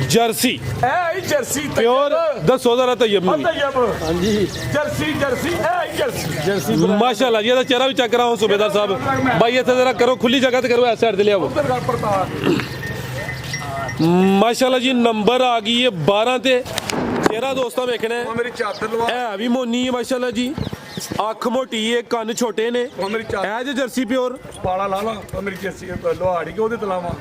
ਜਰਸੀ ਇਹ ਜਰਸੀ ਪਿਓਰ ਦੱਸੋ ਜ਼ਰਾ ਤੈਯਬ ਨੂੰ ਤੈਯਬ ਹਾਂਜੀ ਜਰਸੀ ਇਹ ਜਰਸੀ ਮਾਸ਼ਾਅੱਲਾ ਜੀ ਇਹਦਾ ਚਿਹਰਾ ਵੀ ਚੈੱਕ ਕਰਾਓ ਸੁਬੇਦਾਰ ਸਾਹਿਬ ਭਾਈ ਇੱਥੇ ਜ਼ਰਾ ਕਰੋ ਖੁੱਲੀ ਜਗ੍ਹਾ ਤੇ ਕਰੋ ਇਸ ਸਾਈਡ ਤੇ ਲਿਆਓ ਉਧਰ ਕਰ ਪ੍ਰਤਾਪ ਮਾਸ਼ਾਅੱਲਾ ਜੀ ਨੰਬਰ ਆ ਗਈ ਹੈ 12 ਤੇ ਚਿਹਰਾ ਦੋਸਤਾਂ ਵੇਖਣਾ ਹੈ ਉਹ ਮੇਰੀ ਚਾਦਰ ਲਵਾ ਹੈ ਵੀ ਮੋਨੀ ਹੈ ਮਾਸ਼ਾਅੱਲਾ ਜੀ ਅੱਖ ਮੋਟੀ ਹੈ ਕੰਨ ਛੋਟੇ ਨੇ ਉਹ ਮੇਰੀ ਚਾਦਰ ਇਹ ਜੇ ਜਰਸੀ ਪਿਓਰ ਪਾਲਾ ਲਾ ਲਾ ਉਹ ਮੇਰੀ ਜਰਸੀ ਲੋਹਾੜੀ ਕਿ ਉਹਦੇ ਤਲਾਵਾ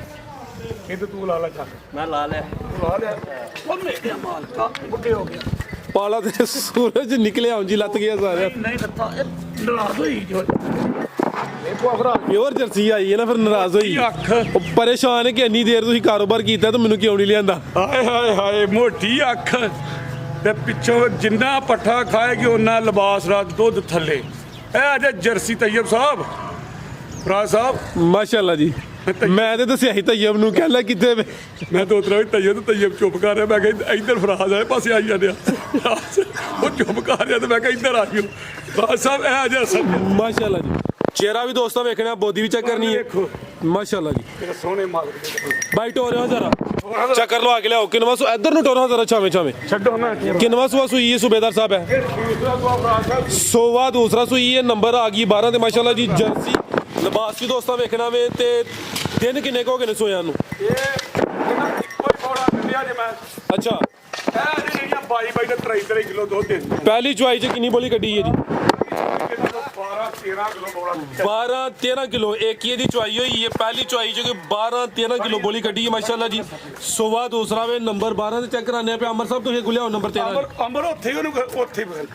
ਇਹ ਤੇ ਤੂੰ ਲਾ ਲਾ ਚੱਕ ਮੈਂ ਲਾ ਲਿਆ ਤੂੰ ਲਾ ਲਿਆ ਉਹ ਮੇਰੇ ਮਾਲ ਕਾ ਬੁੱਢੇ ਹੋ ਗਿਆ ਪਾਲਾ ਤੇ ਸੂਰਜ ਨਿਕਲਿਆ ਉਂਝ ਲੱਤ ਗਿਆ ਸਾਰਿਆ ਨਹੀਂ ਦਿੱਤਾ ਇਹ ਨਾਰਾਜ਼ ਹੋਈ ਜੋ ਇਹ ਕੋ ਅਫਰਾ ਪਿਓਰ ਜਰਸੀ ਆਈ ਹੈ ਨਾ ਫਿਰ ਨਾਰਾਜ਼ ਹੋਈ ਅੱਖ ਉਹ ਪਰੇਸ਼ਾਨ ਹੈ ਕਿ ਇੰਨੀ ਦੇਰ ਤੁਸੀਂ ਕਾਰੋਬਾਰ ਕੀਤਾ ਤਾਂ ਮੈਨੂੰ ਕਿਉਂ ਨਹੀਂ ਲਿਆਂਦਾ ਹਾਏ ਹਾਏ ਹਾਏ ਮੋਟੀ ਅੱਖ ਤੇ ਪਿੱਛੋਂ ਜਿੰਨਾ ਪੱਠਾ ਖਾਏਗੀ ਉਹਨਾਂ ਲਿਬਾਸ ਰਾਤ ਦੁੱਧ ਥੱਲੇ ਇਹ ਅਜੇ ਜਰਸੀ ਤੈਯਬ ਸਾਹਿਬ ਫਰਾਜ਼ ਸਾਹਿਬ ਮਾਸ਼ਾਅੱਲਾ ਜੀ ਮੈਂ ਤੇ ਦੱਸਿਆ ਸੀ ਤੈਯਬ ਨੂੰ ਕਹਿੰਦਾ ਕਿੱਥੇ ਵੇ ਮੈਂ ਦੋ ਤਰ੍ਹਾਂ ਤੈਯਬ ਚੁੱਪ ਕਰ ਰਿਹਾ ਮੈਂ ਕਿਹਾ ਇੱਧਰ ਫਰਾਜ਼ ਆਏ ਪਾਸੇ ਆਈ ਜਾਂਦੇ ਆ ਉਹ ਚੁੱਪ ਕਰ ਰਿਹਾ ਤੇ ਮੈਂ ਕਿਹਾ ਇੱਧਰ ਆਇਓ ਫਰਾਜ਼ ਸਾਹਿਬ ਇਹ ਅਜੇ ਅਸਲ ਮਾਸ਼ਾਅੱਲਾ ਜੀ ਚਿਹਰਾ ਵੀ ਦੋਸਤਾਂ ਵੇਖਣਾ ਬੋਦੀ ਵੀ ਚੈੱਕ ਕਰਨੀ ਹੈ ਦੇਖੋ ਮਾਸ਼ਾਅੱਲਾ ਜੀ ਤੇਰੇ ਸੋਹਣੇ ਮਾਲ ਬਾਈ ਟੋਰਿਓ ਜ਼ਰਾ ਚੱਕਰ ਲਵਾ ਕੇ ਲਿਆਓ ਕਿੰਨਵਾਂ ਸੂ ਇੱਧਰ ਨੂੰ ਟੋਰੋ ਜ਼ਰਾ ਛਾਵੇਂ ਛਾਵੇਂ ਛੱਡੋ ਨਾ ਕਿੰਨਵਾਂ ਸੂਆ ਸੂਈ ਹੈ ਸੁਬੇਦਾਰ ਸਾਹਿਬ ਹੈ ਦੂਸਰਾ ਤੋਂ ਫਰਾਜ਼ ਸਾਹਿਬ ਸੋਵਾ ਦੂਸਰਾ ਸੂਈ ਹੈ ਨੰਬਰ ਆ ਗਈ 12 ਤੇ ਮਾਸ਼ਾਅੱਲਾ ਜੀ ਜਰਸੀ ਲਿਬਾਸ ਵੀ ਦੋਸਤਾਂ ਵੇਖਣਾ ਵੇ ਤੇ ਦਿਨ ਕਿੰਨੇ ਕੁ ਹੋ ਗਏ ਨੇ ਸੋਇਆਂ ਨੂੰ ਇਹ ਇਹਨਾਂ ਇੱਕੋ ਹੀ ਬੋੜਾ ਦਿੰਦਿਆ ਜੇ ਮੈਂ ਅੱਛਾ ਇਹ ਜਿਹੜੀਆਂ 22 ਤੇ 23 ਕਿਲੋ ਦੁੱਧ ਦਿੰਦੀਆਂ ਪਹਿਲੀ ਚੁਆਈ 'ਚ ਕਿੰਨੀ ਬੋਲੀ ਕੱਢੀ ਹੈ ਜੀ 12-13 ਕਿਲੋ ਬੋੜਾ 12-13 ਕਿਲੋ ਇੱਕ ਹੀ ਇਹਦੀ ਚੁਆਈ ਹੋਈ ਹੈ ਪਹਿਲੀ ਚੁਆਈ 'ਚ 12-13 ਕਿਲੋ ਬੋਲੀ ਕੱਢੀ ਹੈ ਮਾਸ਼ਾਅੱਲਾ ਜੀ ਸੋਵਾ ਦੂਸਰਾ ਵੇ ਨੰਬਰ 12 ਤੇ ਚੈੱਕ ਕਰਾਣੇ ਪਿਆ ਅਮਰ ਸਾਹਿਬ ਤੁਸੀਂ ਖੁੱਲਿਆ ਨੰਬਰ 13 ਅੰਬਰ ਉੱਥੇ ਹੀ ਉਹਨੂੰ ਉੱਥੇ ਹੀ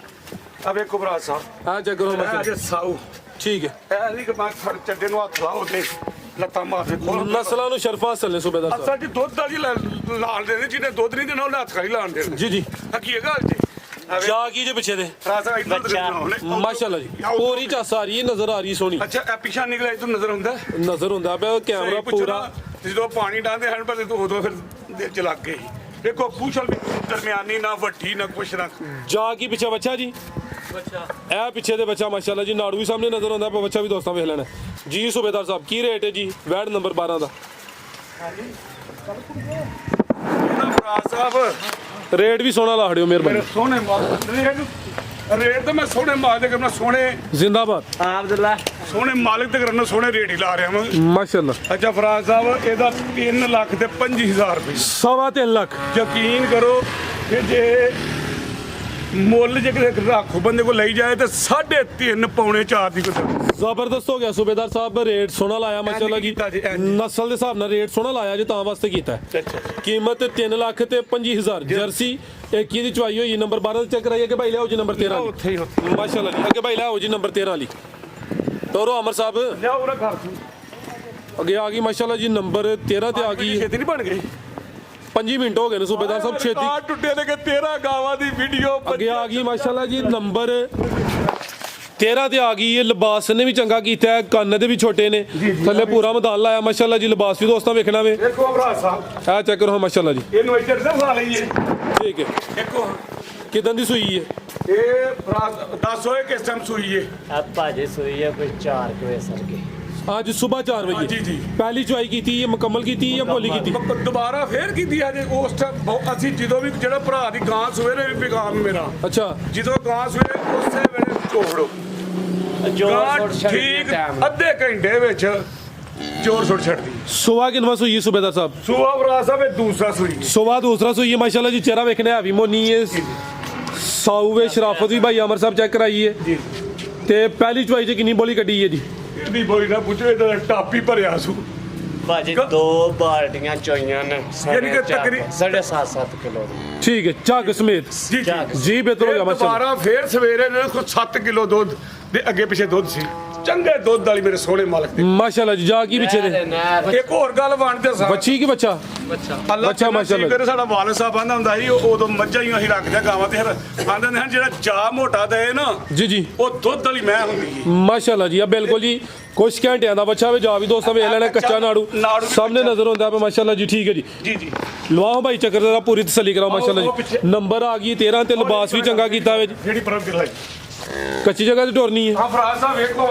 ਆ ਵੇਖੋ ਭਰਾ ਸਾਹਿਬ ਆ ਚੈੱਕ ਕਰੋ ਇਹ ਮਾਸ਼ਾਅੱਲਾ ਜੇ ਸਾਊ ਠੀਕ ਹੈ ਇਹ ਨਹੀਂ ਕਿ ਮੈਂ ਖੜ ਚੱਡੇ ਨੂੰ ਹੱਥ ਲਾਓ ਤੇ ਲੱਤਾਂ ਮਾਰਦੇ ਖੋਲ ਨਸਲਾਂ ਨੂੰ ਸ਼ਰਫਾ ਹਾਸਲ ਨੇ ਸੁਬੇਦਾਰ ਸਾਹਿਬ ਅਸਲ ਜੀ ਦੁੱਧ ਦਾ ਜੀ ਲਾਣ ਦੇ ਨੇ ਜਿਹਨੇ ਦੁੱਧ ਨਹੀਂ ਦੇਣਾ ਉਹਨੇ ਹੱਥ ਖਾਈ ਲਾਣ ਦੇ ਜੀ ਜੀ ਕੀ ਹੈ ਗੱਲ ਜੀ ਜਾ ਕੀ ਜੇ ਪਿੱਛੇ ਦੇ ਫਰਾਜ਼ ਸਾਹਿਬ ਇੱਧਰ ਬੱਚਾ। ਮਾਸ਼ਾਅੱਲਾ ਜੀ ਪੂਰੀ ਝੱਸ ਆ ਰਹੀ ਹੈ ਨਜ਼ਰ ਆ ਰਹੀ ਸੋਹਣੀ ਅੱਛਾ ਇਹ ਪਿੱਛਾ ਨਿਕਲਿਆ ਇਧਰ ਨਜ਼ਰ ਹੁੰਦਾ ਨਜ਼ਰ ਹੁੰਦਾ ਪਿਆ ਕੈਮਰਾ ਪੂਰਾ ਜਦੋਂ ਪਾਣੀ ਡਾਂਦੇ ਹਨ ਪਰ ਉਦੋਂ ਫਿਰ ਦਿਲ ਚ ਲੱਗ ਗਈ ਦੇਖੋ ਪੂਛਲ ਵੀ ਦਰਮਿਆਨੀ ਨਾ ਵੱਡੀ ਨਾ ਕੁਛ ਨਾ ਜਾ ਕੀ ਪਿੱਛੇ ਬੱਚਾ ਜੀ ਇਹ ਪਿੱਛੇ ਦੇ ਬੱਚਾ ਮਾਸ਼ਾਅੱਲਾ ਜੀ ਨਾੜੂ ਵੀ ਸਾਹਮਣੇ ਨਜ਼ਰ ਆਉਂਦਾ ਪਰ ਬੱਚਾ ਵੀ ਦੋਸਤਾਂ ਵੇਖ ਲੈਣਾ ਜੀ ਸੂਬੇਦਾਰ ਸਾਹਿਬ ਕੀ ਰੇਟ ਹੈ ਜੀ ਵੈਡ ਨੰਬਰ 12 ਦਾ ਇਹਦਾ ਫਰਾਜ਼ ਸਾਹਿਬ ਰੇਟ ਵੀ ਸੋਹਣਾ ਲਾ ਖੜਿਓ ਮਿਹਰਬਾਨੀ ਸੋਹਣੇ ਮਾਲ ਰੇਟ ਤਾਂ ਮੈਂ ਸੋਹਣੇ ਮਾਲ ਦੇ ਕਰਨਾ ਸੋਹਣੇ ਜ਼ਿੰਦਾਬਾਦ ਅਬਦੁੱਲਾ ਸੋਹਣੇ ਮਾਲਕ ਤੇ ਕਰਨਾ ਸੋਹਣੇ ਰੇਟ ਹੀ ਲਾ ਰਿਹਾ ਮੈਂ ਮਾਸ਼ਾਅੱਲਾ ਅੱਛਾ ਫਰਾਜ਼ ਸਾਹਿਬ ਇਹਦਾ 3 ਲੱਖ ਤੇ 25,000 ਰੁਪਏ 3.25 ਲੱਖ ਯਕੀਨ ਕਰੋ ਕਿ ਜੇ ਮੁੱਲ ਜੇ ਕਿਸੇ ਰੱਖੋ ਬੰਦੇ ਕੋ ਲਈ ਜਾਏ ਤੇ 3.5 ਪੌਣੇ 4 ਦੀ ਕੋਈ ਜ਼ਬਰਦਸਤ ਹੋ ਗਿਆ ਸੂਬੇਦਾਰ ਸਾਹਿਬ ਰੇਟ ਸੋਹਣਾ ਲਾਇਆ ਮਾਸ਼ਾਅੱਲਾ ਜੀ ਕੀਤਾ ਜੀ, ਇੰਝ। ਨਸਲ ਦੇ ਹਿਸਾਬ ਨਾਲ ਰੇਟ ਸੋਹਣਾ ਲਾਇਆ ਜੀ ਤਾਂ ਵਾਸਤੇ ਕੀਤਾ ਹੈ। ਕੀਮਤ 3 ਲੱਖ ਤੇ 25,000 ਜਰਸੀ ਇੱਕ ਹੀ ਦੀ ਚੁਆਈ ਹੋਈ ਨੰਬਰ 12 ਦਾ ਚੈੱਕ ਕਰਾਈਏ ਕਿ ਭਾਈ ਲਿਆਓ ਜੀ ਨੰਬਰ 13 ਵਾਲੀ। ਉੱਥੇ ਹੀ ਮਾਸ਼ਾਅੱਲਾ ਜੀ ਅੱਗੇ ਭਾਈ ਲਿਆਓ ਜੀ ਨੰਬਰ 13 ਵਾਲੀ ਤੋਰੋ ਅਮਰ ਸਾਹਿਬ ਲਿਆਓ ਨਾ ਘਰ ਤੋਂ ਅੱਗੇ ਆ ਗਈ ਮਾਸ਼ਾਅੱਲਾ ਜੀ ਨੰਬਰ 13 ਤੇ ਆ ਗਈ ਛੇਤੀ ਨਹੀਂ ਬਣ ਗਈ 5 ਮਿੰਟ ਹੋ ਗਏ ਨੇ ਸੂਬੇਦਾਰ ਸਾਹਿਬ ਛੇਤੀ ਆ ਟੁੱਟੇ ਨੇ ਕਿ 13 ਗਾਵਾਂ ਦੀ ਵੀਡੀਓ ਅੱਗੇ ਆ ਗਈ ਮਾਸ਼ਾਅੱਲਾ ਜੀ ਨੰਬਰ 13 ਤੇ ਆ ਗਈ ਇਹ ਲਿਬਾਸ ਨੇ ਵੀ ਚੰਗਾ ਕੀਤਾ ਹੈ ਕੰਨ ਦੇ ਵੀ ਛੋਟੇ ਨੇ ਥੱਲੇ ਪੂਰਾ ਮੈਦਾਨ ਲਾਇਆ ਮਾਸ਼ਾਅੱਲਾ ਜੀ ਲਿਬਾਸ ਵੀ ਦੋਸਤਾਂ ਵੇਖਣਾ ਵੇ ਦੇਖੋ ਭਰਾ ਸਾਹਿਬ ਆ ਚੈੱਕ ਕਰੋ ਮਾਸ਼ਾਅੱਲਾ ਜੀ ਇਹਨੂੰ ਇੱਧਰ ਤੇ ਫਾ ਲਈਏ ਠੀਕ ਹੈ ਦੇਖੋ ਕਿਦਾਂ ਦੀ ਸੂਈ ਹੈ ਇਹ ਭਰਾ ਦੱਸ ਹੋਏ ਕਿਸ ਟਾਈਮ ਸੂਈ ਏ ਆ ਭਾਜੇ ਸੋਈ ਹੈ ਕੋਈ 4 ਵਜੇ ਸਰਗੇ ਅੱਜ ਸਵੇਰ 4 ਵਜੇ ਜੀ, ਜੀ। ਪਹਿਲੀ ਚੁਆਈ ਕੀਤੀ ਹੈ ਮੁਕੰਮਲ ਕੀਤੀ ਜਾਂ ਭੋਲੀ ਕੀਤੀ ਦੁਬਾਰਾ ਫੇਰ ਕੀਤੀ ਆ ਜੇ ਉਸ ਟਾਈਮ ਅਸੀਂ ਜਦੋਂ ਵੀ ਜਿਹੜਾ ਭਰਾ ਦੀ ਗਾਂ ਸਵੇਰੇ ਵੀ ਬੇਗਾਮ ਮੇਰਾ ਅੱਛਾ ਜਦੋਂ ਗਾਂ ਸਵੇਰੇ ਉਸੇ ਵੇਲੇ ਚੋੜੋ ਜੋਰ ਗਾਂ ਛੋੜ ਛੱਡ ਠੀਕ ਟਾਈਮ ਅੱਧੇ ਘੰਟੇ ਵਿੱਚ ਜੋਰ ਸੁੱਟ ਛੱਡਦੀ ਸੁਬਹ ਕਿੰਨਵਾ ਸੂਈ ਹੈ ਸੂਬੇਦਾਰ ਸਾਹਿਬ ਸੁਆ ਭਰਾ ਸਾਹਿਬ ਇਹ ਦੂਸਰਾ ਸੂਈ ਏ। ਸੁਬਹ ਦੂਸਰਾ ਸੂਈ ਹੈ ਮਾਸ਼ਾਅੱਲਾ ਜੀ ਚਿਹਰਾ ਵੇਖਣੇ ਹੈਵੀ ਮੋਨੀ ਹੈ ਸਾਊਵੇ ਸ਼ਰਾਫਤ ਵੀ ਭਾਈ ਅਮਰ ਸਾਹਿਬ ਚੈੱਕ ਕਰਾਈ ਹੈ ਜੀ ਤੇ ਪਹਿਲੀ ਚੁਆਈ 'ਚ ਕਿੰਨੀ ਬੋਲੀ ਕੱਢੀ ਹੈ ਜੀ ਇਹਦੀ ਬੋਲੀ ਨਾ ਪੁੱਛੋ ਇਹਦਾ ਟਾਪੀ ਭਰਿਆ ਸੂ ਭਾਜੀ 2 ਬਾਲਟੀਆਂ ਚੋਈਆਂ ਨੇ ਯਾਨੀ ਕਿ ਤਕਰੀਬਨ 7.5 ਕਿਲੋ ਦੀ ਠੀਕ ਹੈ ਝੱਗ ਸਮੇਤ ਜੀ ਝੱਗ। ਜੀ ਬਿਹਤਰ ਹੋ ਗਿਆ ਮਾਸ਼ਾਅੱਲਾ ਦੁਬਾਰਾ ਫੇਰ ਸਵੇਰੇ ਇਹਨਾਂ ਕੋਲ 7 ਕਿਲੋ ਦੁੱਧ ਦੇ ਅੱਗੇ ਪਿੱਛੇ ਦੁੱਧ ਸੀ ਚੰਗੇ ਦੁੱਧ ਵਾਲੀ ਮੇਰੇ ਸੋਹਣੇ ਮਾਲਕ ਦੇ ਮਾਸ਼ਾਅੱਲਾ ਜੀ ਜਾ ਕੀ ਪਿੱਛੇ ਦੇ ਇੱਕ ਹੋਰ ਗੱਲ ਬਣਦੇ ਸਾਂ ਬੱਚੀ ਕੀ ਬੱਚਾ ਅੱਲਾਹ ਬੱਚਾ ਮਾਸ਼ਾਅੱਲਾ। ਫਿਰ ਸਾਡਾ ਵਾਲਦ ਸਾਹਿਬ ਆਂਦਾ ਹੁੰਦਾ ਸੀ ਉਦੋਂ ਮੱਝਾਂ ਹੀ ਅਸੀਂ ਰੱਖਦੇ ਗਾਵਾਂ ਤੇ ਫਿਰ ਆਂਦੇ ਨੇ ਜਿਹੜਾ ਜਾ ਮੋਟਾ ਦੇ ਨਾ ਜੀ ਜੀ ਉਹ ਦੁੱਧ ਵਾਲੀ ਮੈਂ ਹੁੰਦੀ ਸੀ ਮਾਸ਼ਾਅੱਲਾ ਜੀ ਆ ਬਿਲਕੁਲ ਜੀ ਕੁਛ ਘੰਟਿਆਂ ਦਾ ਬੱਚਾ ਵੇ ਜਾ ਵੀ ਦੋਸਤਾਂ ਵੇਖ ਲੈਣਾ ਕੱਚਾ ਨਾੜੂ ਨਾੜੂ ਵੀ ਸਾਹਮਣੇ ਨਜ਼ਰ ਹੁੰਦਾ ਪਿਆ ਮਾਸ਼ਾਅੱਲਾ ਜੀ ਠੀਕ ਹੈ ਜੀ ਜੀ ਜੀ ਲਵਾਓ ਭਾਈ ਚੱਕਰ ਦਾ ਪੂਰੀ ਤਸੱਲੀ ਕਰਾਓ ਮਾਸ਼ਾਅੱਲਾ ਉਹ ਜੀ ਪਿੱਛੇ। ਨੰਬਰ ਆ ਗਈ 13 ਤੇ ਲਿਬਾਸ ਵੀ ਚੰਗਾ ਕੀਤਾ ਵੇ ਜੀ ਜਿਹੜੀ ਪਰਮ ਦਿਲਾਈ ਕੱਚੀ ਜਗ੍ਹਾ ਤੇ ਟੁਰਨੀ ਹੈ ਆ ਫਰਾਜ਼ ਸਾਹਿਬ ਵੇਖੋ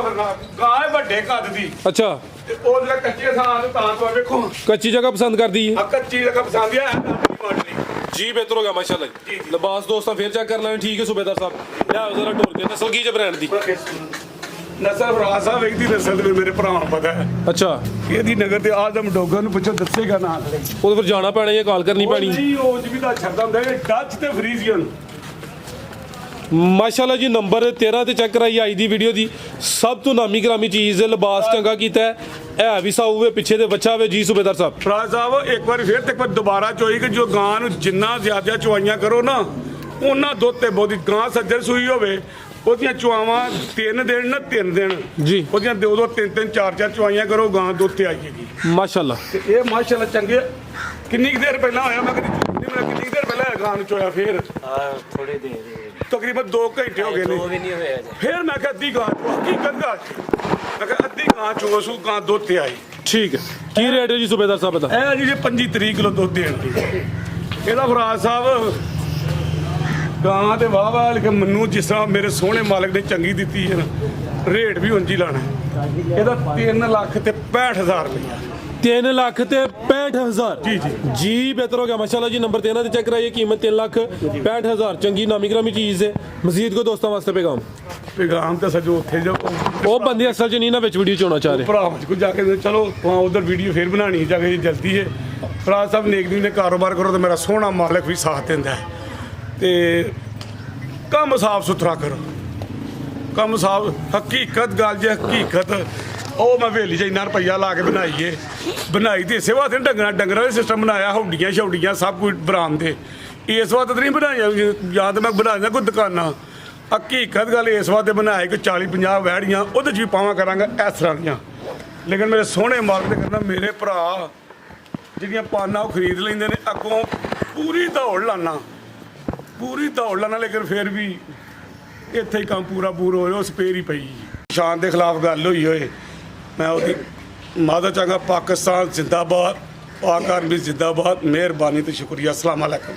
ਗਾਂ ਹੈ ਵੱਡੇ ਕੱਦ ਦੀ ਅੱਛਾ ਤੇ ਉਹ ਜਿਹੜਾ ਕੱਚੇ ਥਾਂ ਤੇ ਤਾਂ ਤੋਂ ਵੇਖੋ ਕੱਚੀ ਜਗ੍ਹਾ ਪਸੰਦ ਕਰਦੀ ਹੈ ਆ ਕੱਚੀ ਦਾ ਪਸੰਦ ਆ ਮਾਡਲੀ ਜੀ ਬਿਹਤਰ ਹੋ ਗਿਆ ਮਾਸ਼ਾਅੱਲਾ ਜੀ ਲਿਬਾਸ ਦੋਸਤਾਂ ਫੇਰ ਚੈੱਕ ਕਰ ਲੈਣੇ ਠੀਕ ਹੈ ਸੂਬੇਦਾਰ ਸਾਹਿਬ ਲਿਆਓ ਜ਼ਰਾ ਟੁਰ ਕੇ ਨਸਲ ਕੀ ਜੇ ਬ੍ਰਾਂਡ ਦੀ ਨਸਲ ਫਰਾਜ਼ ਸਾਹਿਬ ਵੇਖਦੀ ਨਸਲ ਤੇ ਮੇਰੇ ਭਰਾ ਨੂੰ ਪਤਾ ਹੈ ਅੱਛਾ ਇਹਦੀ ਨਗਰ ਤੇ ਆਦਮ ਡੋਗਰ ਨੂੰ ਪੁੱਛੋ ਦੱਸੇਗਾ ਨਾ ਉਹਦੇ ਫਿਰ ਜਾਣਾ ਪੈਣਾ ਜਾਂ ਕਾਲ ਕਰਨੀ ਪੈਣੀ ਨਹੀਂ ਉਹ ਵੀ ਦਾ ਛੱਡਦਾ ਹੁੰਦਾ ਇਹ ਡੱਚ ਤੇ ਫਰੀਜ਼ੀਅਨ ਮਾਸ਼ਾਅੱਲਾ ਜੀ ਨੰਬਰ 13 ਤੇ ਚੈੱਕ ਕਰਾਈ ਆਈ ਦੀ ਵੀਡੀਓ ਦੀ ਸਭ ਤੋਂ ਨਾਮੀ ਗ੍ਰਾਮੀ ਚੀਜ਼ ਲਿਬਾਸ ਚੰਗਾ ਕੀਤਾ ਹੈ ਇਹ ਵੀ ਸਾਊਵੇ ਪਿੱਛੇ ਦੇ ਬੱਚਾ ਵੇ ਜੀ ਸੂਬੇਦਾਰ ਸਾਹਿਬ ਫਰਾਜ਼ ਸਾਹਿਬ ਇੱਕ ਵਾਰੀ ਫੇਰ ਤੇ ਇੱਕ ਵਾਰ ਦੁਬਾਰਾ ਚੋਈ ਕਿ ਜੋ ਗਾਂ ਨੂੰ ਜਿੰਨਾ ਜ਼ਿਆਦਾ ਚੁਆਈਆਂ ਕਰੋ ਨਾ ਉਹਨਾਂ ਦੁੱਧ ਤੇ ਬਹੁਤੀ ਗਾਂ ਸੱਜਰ ਸੂਈ ਹੋਵੇ ਉਹਦੀਆਂ ਚੁਆਵਾਂ 3 ਦਿਨ ਨਾ 3 ਦਿਨ ਜੀ ਉਹਦੀਆਂ 2 3 4 ਚੁਆਈਆਂ ਕਰੋ ਗਾਂ ਦੁੱਧ ਤੇ ਆਈਏਗੀ ਮਾਸ਼ਾਅੱਲਾ ਤੇ ਇਹ ਮਾਸ਼ਾਅੱਲਾ ਚੰਗੇ ਕਿੰਨੀ ਕੁ ਦੇਰ ਪਹਿਲਾਂ ਹੋਇਆ ਮੈਂ ਕਦੀ ਕਿੰਨੀ ਕੁ ਦੇਰ ਪਹਿਲਾਂ ਗਾਂ ਨੂੰ ਚੋਇਆ ਫੇਰ ਆ ਥੋੜੇ ਦੇ ਤਕਰੀਬਨ 2 ਘੰਟੇ ਹੋ ਗਏ ਨੇ ਵੀ ਨਹੀਂ ਹੋਇਆ ਜੀ ਫੇਰ ਮੈਂ ਕਿਹਾ ਅੱਧੀ ਗਾਂ ਚੋ ਹਕੀਕਤ ਗੱਲ ਮੈਂ ਕਿਹਾ ਅੱਧੀ ਗਾਂ ਚੋਸੂ ਗਾਂ ਦੁੱਧ ਤੇ ਆਈ ਠੀਕ ਹੈ ਕੀ ਰੇਟ ਹੈ ਜੀ ਸੂਬੇਦਾਰ ਸਾਹਿਬ ਦਾ ਇਹ ਜੀ 25 ਤਰੀਕ ਕਿਲੋ ਦੁੱਧ ਦੇਣ ਦੀ ਇਹਦਾ ਫਰਾਜ਼ ਸਾਹਿਬ ਗਾਂ ਤੇ ਵਾਹ ਵਾਹ ਲਿਖ ਮੈਨੂੰ ਜਿਸ ਤਰ੍ਹਾਂ ਮੇਰੇ ਸੋਹਣੇ ਮਾਲਕ ਨੇ ਚੰਗੀ ਦਿੱਤੀ ਹੈ ਨਾ ਰੇਟ ਵੀ ਉਂਝ ਹੀ ਲਾਣਾ ਇਹਦਾ 3 ਲੱਖ ਤੇ 65000 ਰੁਪਇਆ 3 ਲੱਖ ਤੇ 65000 ਜੀ ਜੀ ਜੀ ਬਿਹਤਰ ਹੋ ਗਿਆ ਮਾਸ਼ਾਅੱਲਾ ਜੀ ਨੰਬਰ 13 ਤੇ ਚੈੱਕ ਕਰਾਈਏ ਕੀਮਤ 3 ਲੱਖ 65000 ਚੰਗੀ ਨਾਮੀ ਗ੍ਰਾਮੀ ਚੀਜ਼ ਹੈ ਮਜ਼ੀਦ ਕੋ ਦੋਸਤਾਂ ਵਾਸਤੇ ਪੈਗਾਮ ਪੈਗਾਮ ਤਾਂ ਸਜੋ ਉੱਥੇ ਜੋ ਉਹ ਬੰਦੇ ਅਸਲ 'ਚ ਨਹੀਂ ਨਾ ਵਿੱਚ ਵੀਡੀਓ 'ਚ ਆਉਣਾ ਚਾਹ ਰਹੇ ਭਰਾ ਕੋ ਜਾ ਕੇ ਚਲੋ ਉਧਰ ਵੀਡੀਓ ਫੇਰ ਬਣਾਣੀ ਜਾ ਕੇ ਜਲਦੀ ਹੈ ਫਰਾਜ਼ ਸਾਹਿਬ ਨੇਕ ਨੇ ਕਾਰੋਬਾਰ ਕਰੋ ਤੇ ਮੇਰਾ ਸੋਹਣਾ ਮਾਲਕ ਵੀ ਸਾਥ ਦਿੰਦਾ ਹੈ ਤੇ ਕੰਮ ਸਾਫ ਸੁਥਰਾ ਕਰੋ ਕੰਮ ਸਾਫ ਹਕੀਕਤ ਗੱਲ ਜੇ ਹਕੀਕਤ ਉਹ ਮੈਂ ਵੇਲੀ 'ਚ ਇੰਨਾ ਰੁਪਈਆ ਲਾ ਕੇ ਬਣਾਈ ਤੇ ਇਸੇ ਵਾਸਤੇ ਡੰਗਰਾਂ ਦੇ ਸਿਸਟਮ ਬਣਾਇਆ ਹੌਡੀਆਂ ਛੌਡੀਆਂ ਸਭ ਕੁਝ ਬਰਾਮਦੇ ਇਸ ਵਾਸਤੇ ਤਾਂ ਨਹੀਂ ਬਣਾਈਆਂ ਜਾਂ ਤਾਂ ਮੈਂ ਬਣਾਈਆਂ ਕੋਈ ਦੁਕਾਨਾਂ ਹਕੀਕਤ ਗੱਲ ਇਸ ਵਾਸਤੇ ਬਣਾਏ ਕਿ 40-50 ਵਹਿੜੀਆਂ ਉਹਦੇ 'ਚ ਵੀ ਪਾਵਾਂ ਕਰਾਂਗਾ ਇਸ ਤਰ੍ਹਾਂ ਦੀਆਂ ਲੇਕਿਨ ਮੇਰੇ ਸੋਹਣੇ ਮਾਲਕ ਦੇ ਕਰਨਾ ਮੇਰੇ ਭਰਾ ਜਿਹੜੀਆਂ ਪਾਨਾਂ ਉਹ ਖਰੀਦ ਲੈਂਦੇ ਨੇ ਅੱਗੋਂ ਪੂਰੀ ਦੌੜ ਲਾਨਾ ਪੂਰੀ ਦੌੜ ਲੈਣਾ ਲੇਕਿਨ ਫਿਰ ਵੀ ਇੱਥੇ ਹੀ ਕੰਮ ਪੂਰਾ ਹੋਇਆ ਉਸ ਪੇਰ ਹੀ ਪਈ ਸ਼ਾਨ ਦੇ ਖਿਲਾਫ ਗੱਲ ਹੋਈ ਹੋਏ ਮੈਂ ਉਹਦੀ ਮਾਦਾ ਚਾਹਾਂਗਾ ਪਾਕਿਸਤਾਨ ਜ਼ਿੰਦਾਬਾਦ ਪਾਕ ਆਰਮੀ ਜ਼ਿੰਦਾਬਾਦ ਮਿਹਰਬਾਨੀ ਤੇ ਸ਼ੁਕਰੀਆ ਅਸਲਾਮ ਅਲੈਕੁਮ